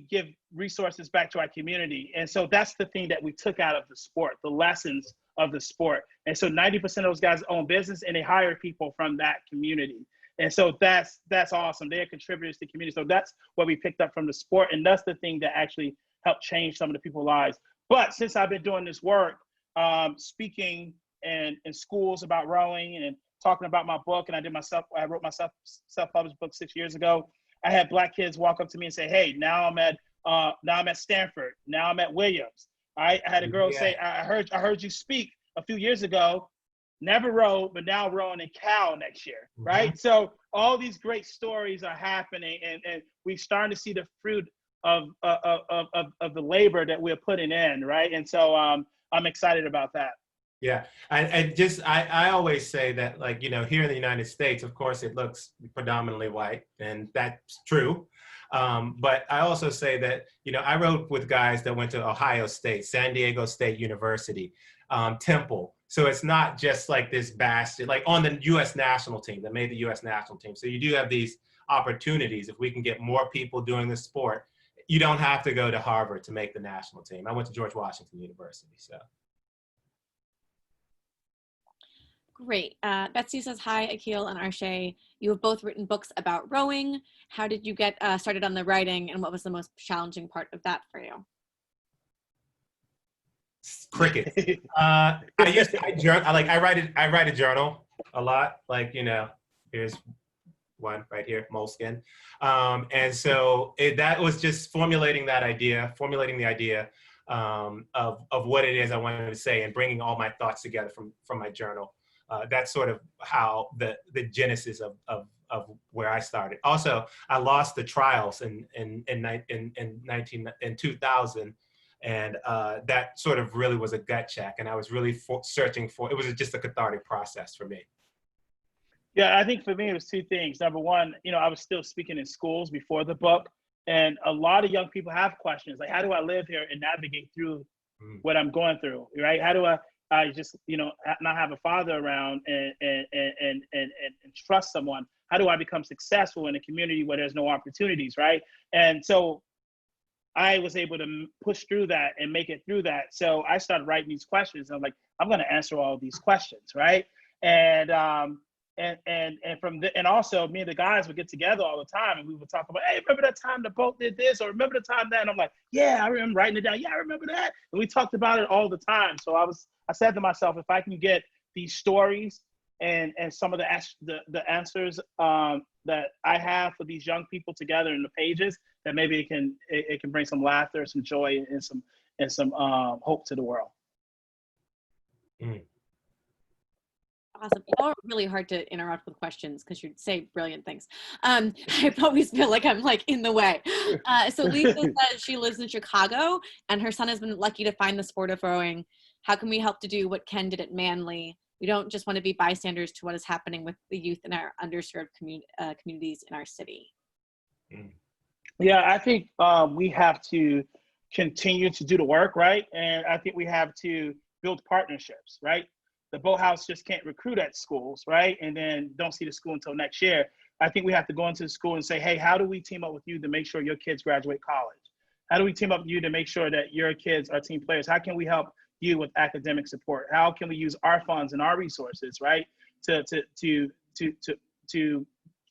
C: give resources back to our community? And so that's the thing that we took out of the sport, the lessons of the sport. And so 90% of those guys own business and they hire people from that community. And so that's awesome. They are contributors to the community. So that's what we picked up from the sport. And that's the thing that actually helped change some of the people's lives. But since I've been doing this work, speaking in schools about rowing and talking about my book, and I wrote my self-published book 6 years ago. I had Black kids walk up to me and say, hey, now I'm at Stanford. Now I'm at Williams. I had a girl say, I heard you speak a few years ago. Never rowed, but now rowing in Cal next year, right? So all these great stories are happening, and we're starting to see the fruit of the labor that we're putting in, right? And so I'm excited about that.
B: Yeah, I always say that, like, you know, here in the United States, of course, it looks predominantly white, and that's true. But I also say that, you know, I rowed with guys that went to Ohio State, San Diego State University, Temple. So it's not just like this bastard, like on the U.S. national team that made the U.S. national team. So you do have these opportunities. If we can get more people doing this sport, you don't have to go to Harvard to make the national team. I went to George Washington University, so.
A: Great. Betsy says, hi, Aquil and Arshay. You have both written books about rowing. How did you get started on the writing, and what was the most challenging part of that for you?
B: Cricket. I write a journal a lot. Like, you know, here's one right here, moleskin. And so that was just formulating the idea of what it is I wanted to say and bringing all my thoughts together from my journal. That's sort of how the genesis of where I started. Also, I lost the trials in 2000. And that sort of really was a gut check. And I was really searching for, it was just a cathartic process for me.
C: Yeah, I think for me, it was two things. Number one, you know, I was still speaking in schools before the book. And a lot of young people have questions like, how do I live here and navigate through what I'm going through, right? How do I I just, not have a father around and trust someone? How do I become successful in a community where there's no opportunities, right? And so I was able to push through that and make it through that. So I started writing these questions. I'm like, I'm going to answer all these questions, right? And and also me and the guys would get together all the time and we would talk about, hey, remember that time the boat did this, or remember the time that? And I'm like, yeah, I remember writing it down. Yeah, I remember that. And we talked about it all the time. So I said to myself, if I can get these stories and some of the answers that I have for these young people together in the pages, that maybe it can bring some laughter, some joy, and some hope to the world.
B: Mm.
A: Awesome. You are really hard to interrupt with questions because you say brilliant things. I always feel like I'm like in the way. So Lisa says she lives in Chicago and her son has been lucky to find the sport of rowing. How can we help to do what Ken did at Manly? We don't just want to be bystanders to what is happening with the youth in our underserved communities in our city.
C: Yeah, I think we have to continue to do the work, right? And I think we have to build partnerships, right? The boathouse just can't recruit at schools, right? And then don't see the school until next year. I think we have to go into the school and say, hey, how do we team up with you to make sure your kids graduate college? How do we team up with you to make sure that your kids are team players? How can we help you with academic support? How can we use our funds and our resources, right, to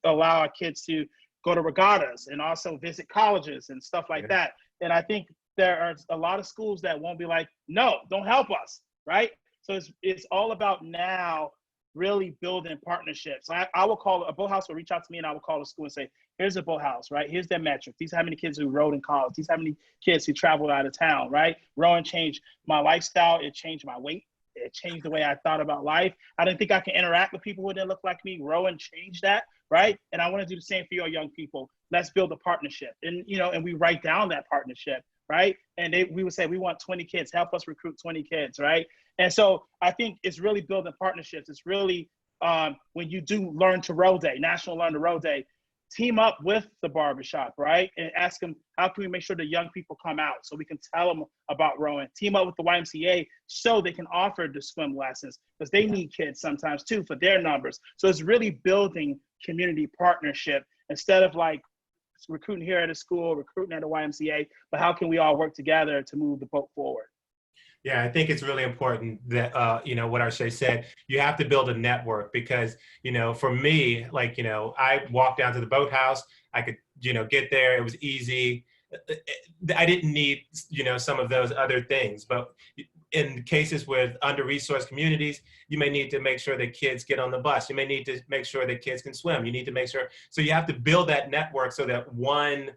C: allow our kids to go to regattas and also visit colleges and stuff like that? And I think there are a lot of schools that won't be like, no, don't help us, right? So it's all about now really building partnerships. I will call a boathouse will reach out to me and I will call the school and say, here's a boathouse, right? Here's their metrics. These are how many kids who rowed in college. These are how many kids who traveled out of town, right? Rowing changed my lifestyle. It changed my weight. It changed the way I thought about life. I didn't think I could interact with people who didn't look like me. Rowing changed that, right? And I want to do the same for your young people. Let's build a partnership. And, and we write down that partnership, right? And we would say, we want 20 kids. Help us recruit 20 kids, right? And so I think it's really building partnerships. It's really when you do Learn to Row Day, National Learn to Row Day, team up with the barbershop, right? And ask them, how can we make sure the young people come out so we can tell them about rowing? Team up with the YMCA so they can offer the swim lessons because they need kids sometimes too for their numbers. So it's really building community partnership instead of like recruiting here at a school, recruiting at the YMCA, but how can we all work together to move the boat forward?
B: Yeah, I think it's really important that, what Arshay said, you have to build a network because, for me, like, I walked down to the boathouse, I could, get there, it was easy. I didn't need, some of those other things, but in cases with under-resourced communities, you may need to make sure that kids get on the bus. You may need to make sure that kids can swim. You need to make sure, so you have to build that network so that one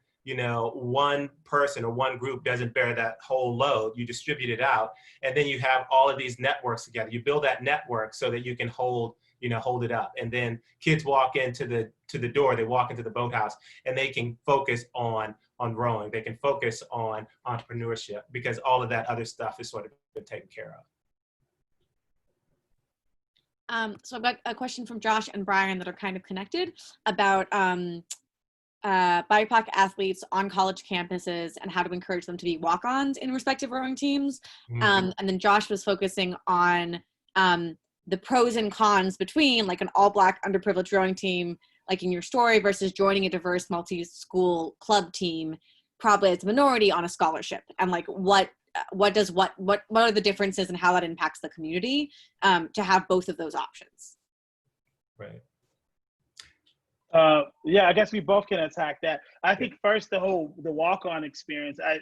B: person or one group doesn't bear that whole load. You distribute it out, and then you have all of these networks together. You build that network so that you can hold it up. And then kids walk into the door, they walk into the boathouse, and they can focus on rowing. They can focus on entrepreneurship because all of that other stuff is sort of been taken care
A: of. So I've got a question from Josh and Brian that are kind of connected about BIPOC athletes on college campuses and how to encourage them to be walk-ons in respective rowing teams.
B: Mm-hmm.
A: And then Josh was focusing on the pros and cons between like an all-Black underprivileged rowing team, like in your story, versus joining a diverse multi-school club team, probably as a minority on a scholarship. And like what are the differences and how that impacts the community to have both of those options?
B: Right.
C: Yeah, I guess we both can attack that. I think first the walk-on experience. I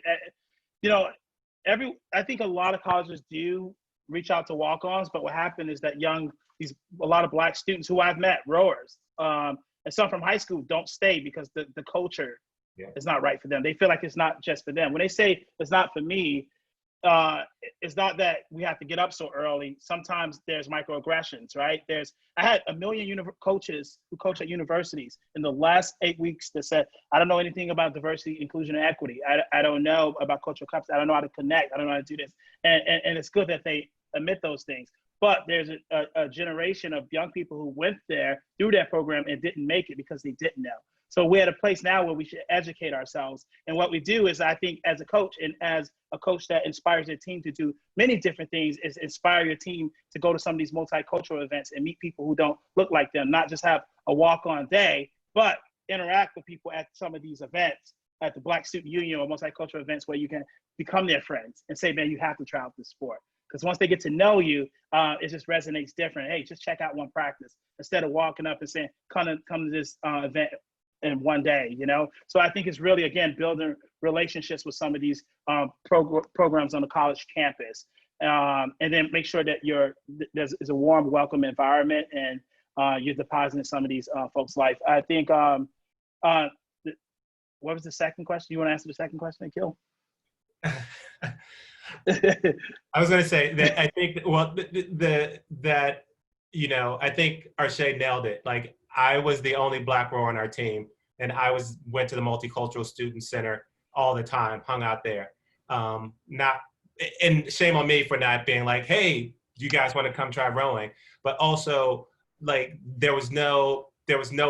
C: think a lot of colleges do reach out to walk-ons, but what happened is that a lot of Black students who I've met, rowers, and some from high school don't stay because the culture is not right for them. They feel like it's not just for them. When they say it's not for me, it's not that we have to get up so early. Sometimes there's microaggressions, right? I had 1 million coaches who coach at universities in the last 8 weeks that said, I don't know anything about diversity, inclusion, and equity. I don't know about cultural competence. I don't know how to connect. I don't know how to do this. And it's good that they admit those things. But there's a generation of young people who went there through that program and didn't make it because they didn't know. So we're at a place now where we should educate ourselves. And what we do is, I think, as a coach and as a coach that inspires their team to do many different things, is inspire your team to go to some of these multicultural events and meet people who don't look like them, not just have a walk-on day, but interact with people at some of these events, at the Black Student Union or multicultural events, where you can become their friends and say, man, you have to try out this sport. Because once they get to know you, it just resonates different. Hey, just check out one practice instead of walking up and saying, come to this event in one day, you know? So I think it's really, again, building relationships with some of these programs on the college campus. And then make sure that there's a warm, welcome environment, and you're depositing some of these folks' life. I think, what was the second question? You want to answer the second question, Akil?
B: I was going to say that I think, well, that, you know, I think Arshay nailed it. Like, I was the only Black rower on our team, and I went to the Multicultural Student Center all the time, hung out there. And shame on me for not being like, hey, you guys want to come try rowing? But also, like, there was no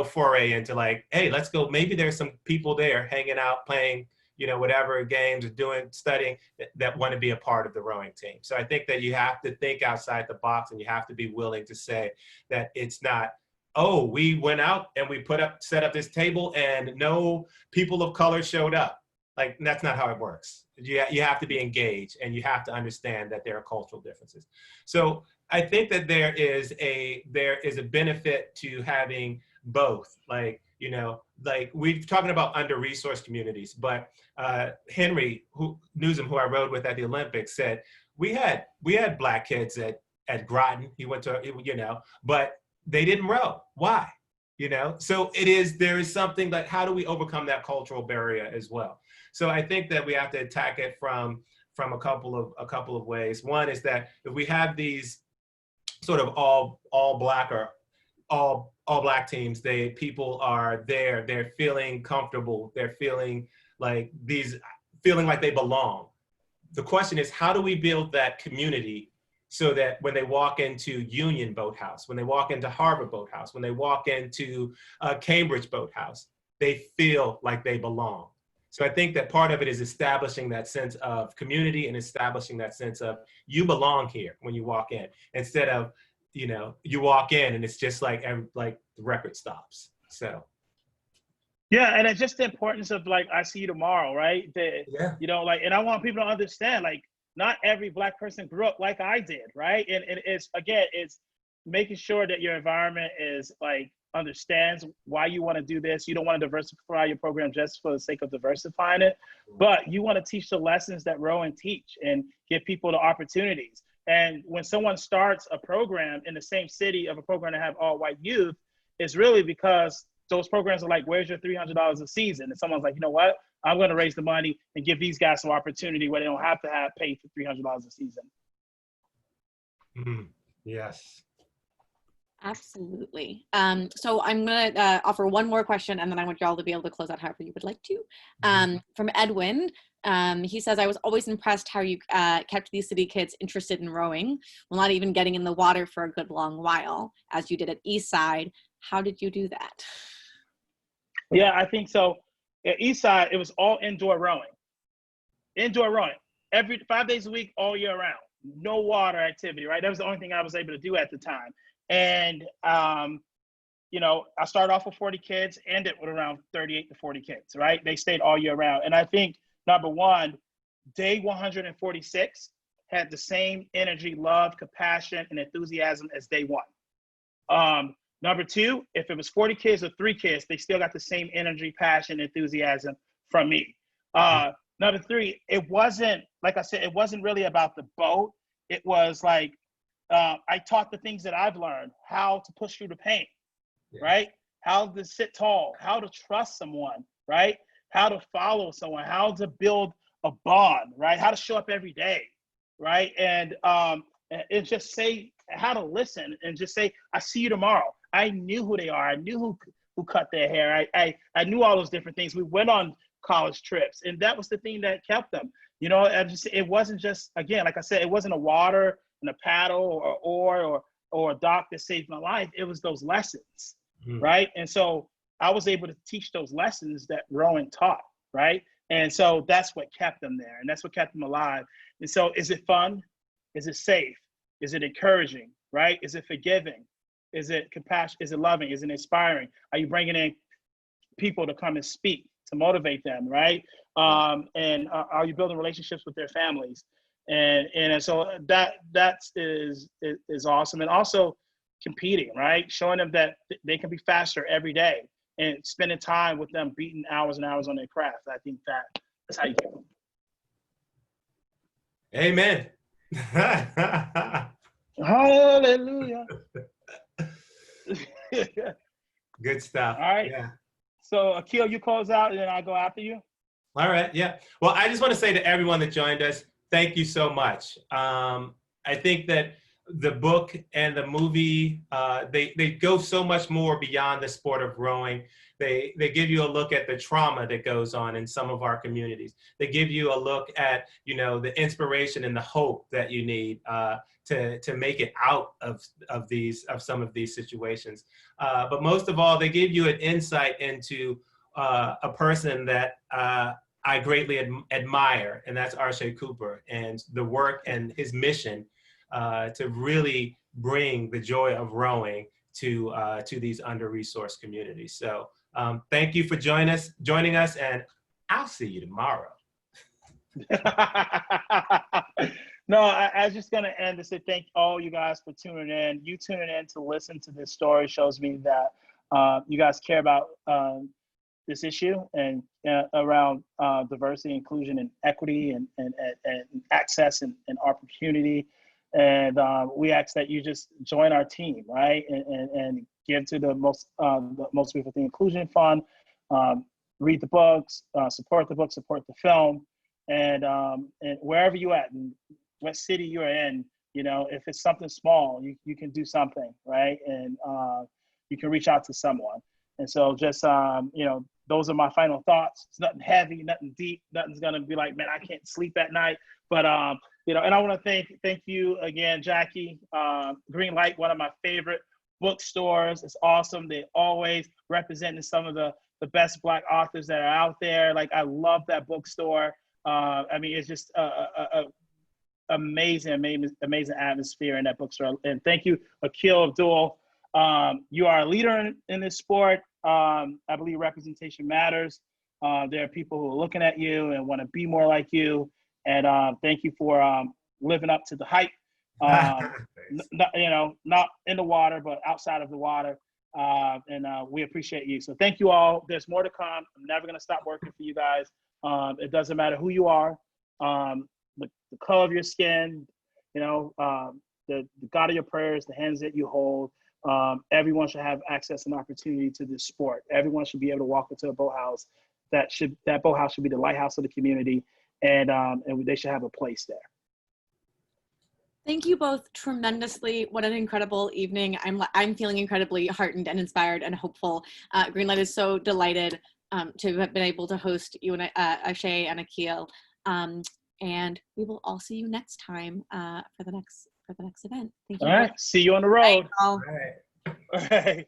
B: foray into like, hey, let's go. Maybe there's some people there hanging out, playing, you know, whatever games or studying that want to be a part of the rowing team. So I think that you have to think outside the box, and you have to be willing to say that it's not, oh, we went out and we set up this table and no people of color showed up. Like, that's not how it works. You have to be engaged, and you have to understand that there are cultural differences. So I think that there is a benefit to having both. Like, you know, like we're talking about under-resourced communities, but Henry Newsom, who I rode with at the Olympics, said we had Black kids at Groton. He went to, you know, but they didn't row. Why? You know, so there is something like, how do we overcome that cultural barrier as well? So I think that we have to attack it from a couple of ways. One is that if we have these sort of all Black or all Black teams, people are there, they're feeling comfortable, they're feeling like they belong. The question is, how do we build that community so that when they walk into Union Boathouse, when they walk into Harvard Boathouse, when they walk into Cambridge Boathouse, they feel like they belong? So I think that part of it is establishing that sense of community and establishing that sense of you belong here when you walk in, instead of, you know, you walk in and it's just like the record stops. So.
C: Yeah, and it's just the importance of, like, I see you tomorrow, right?
B: Yeah.
C: You know, like, and I want people to understand, like, not every Black person grew up like I did, right? And it's making sure that your environment is, like, understands why you want to do this. You don't want to diversify your program just for the sake of diversifying it, but you want to teach the lessons that rowing teach and give people the opportunities. And when someone starts a program in the same city of a program that have all white youth, it's really because those programs are like, where's your $300 a season? And someone's like, you know what? I'm going to raise the money and give these guys some opportunity where they don't have to pay for $300 a season.
B: Yes.
A: Absolutely. So I'm going to offer one more question, and then I want you all to be able to close out however you would like to. From Edwin, he says, I was always impressed how you kept these city kids interested in rowing, while not even getting in the water for a good long while, as you did at Eastside. How did you do that?
C: Yeah, I think so. At Eastside, it was all indoor rowing. Every 5 days a week, all year round. No water activity, right? That was the only thing I was able to do at the time. And, you know, I started off with 40 kids, ended with around 38 to 40 kids, right? They stayed all year round. And I think, number one, day 146 had the same energy, love, compassion, and enthusiasm as day one. Number two, if it was 40 kids or 3 kids, they still got the same energy, passion, enthusiasm from me. Number three, it wasn't, like I said, it wasn't really about the boat. It was like, I taught the things that I've learned, how to push through the pain, right? How to sit tall, how to trust someone, right? How to follow someone, how to build a bond, right? How to show up every day, right? And just say how to listen and just say, I see you tomorrow. I knew who they are. I knew who cut their hair. I knew all those different things. We went on college trips, and that was the thing that kept them. You know, it wasn't just, again, like I said, it wasn't a water and a paddle or oar or a dock that saved my life. It was those lessons, right? And so I was able to teach those lessons that rowing taught, right? And so that's what kept them there, and that's what kept them alive. And so, is it fun? Is it safe? Is it encouraging, right? Is it forgiving? Is it compassion? Is it loving? Is it inspiring? Are you bringing in people to come and speak, to motivate them, right? And are you building relationships with their families? And so that is awesome. And also competing, right? Showing them that they can be faster every day, and spending time with them, beating hours and hours on their craft. I think that's how you get them.
B: Amen.
C: Hallelujah.
B: Good stuff.
C: All right.
B: Yeah.
C: So Akil, you close out, and then I go after you.
B: All right. Yeah. Well, I just want to say to everyone that joined us, thank you so much. I think that the book and the movie, they go so much more beyond the sport of rowing. They give you a look at the trauma that goes on in some of our communities. They give you a look at, you know, the inspiration and the hope that you need to make it out of some of these situations. But most of all, they give you an insight into a person that I greatly admire, and that's Arshay Cooper, and the work and his mission to really bring the joy of rowing to these under-resourced communities. So thank you for joining us, and I'll see you tomorrow.
C: No, I was just going to end to say thank all you guys for tuning in. You tuning in to listen to this story shows me that you guys care about this issue and around diversity, inclusion, and equity, and access and opportunity. And we ask that you just join our team, right? And give to the most people the Inclusion Fund, read the books, support the book, support the film, and wherever you're at, and what city you're in, you know, if it's something small, you can do something, right? And you can reach out to someone. And so just, you know, those are my final thoughts. It's nothing heavy, nothing deep, nothing's gonna be like, man, I can't sleep at night. But you know, and I want to thank you again, Jackie. Green Light, one of my favorite bookstores. It's awesome. They always representing some of the best Black authors that are out there. Like, I love that bookstore. I mean, it's just a amazing atmosphere in that bookstore. And thank you, Aquil Abdullah. You are a leader in this sport. I believe representation matters. There are people who are looking at you and want to be more like you. And thank you for living up to the hype. You know, not in the water, but outside of the water. And we appreciate you. So thank you all. There's more to come. I'm never going to stop working for you guys. It doesn't matter who you are, the color of your skin, you know, the God of your prayers, the hands that you hold. Everyone should have access and opportunity to this sport. Everyone should be able to walk into a boathouse. That boathouse should be the lighthouse of the community, and they should have a place there.
A: Thank you both tremendously. What an incredible evening. I'm feeling incredibly heartened and inspired and hopeful. Greenlight is so delighted to have been able to host you and Arshay and Aquil. And we will all see you next time for the next event. Thank you.
C: All right. See you on the road.
A: Bye, all.
B: All right.
C: All right.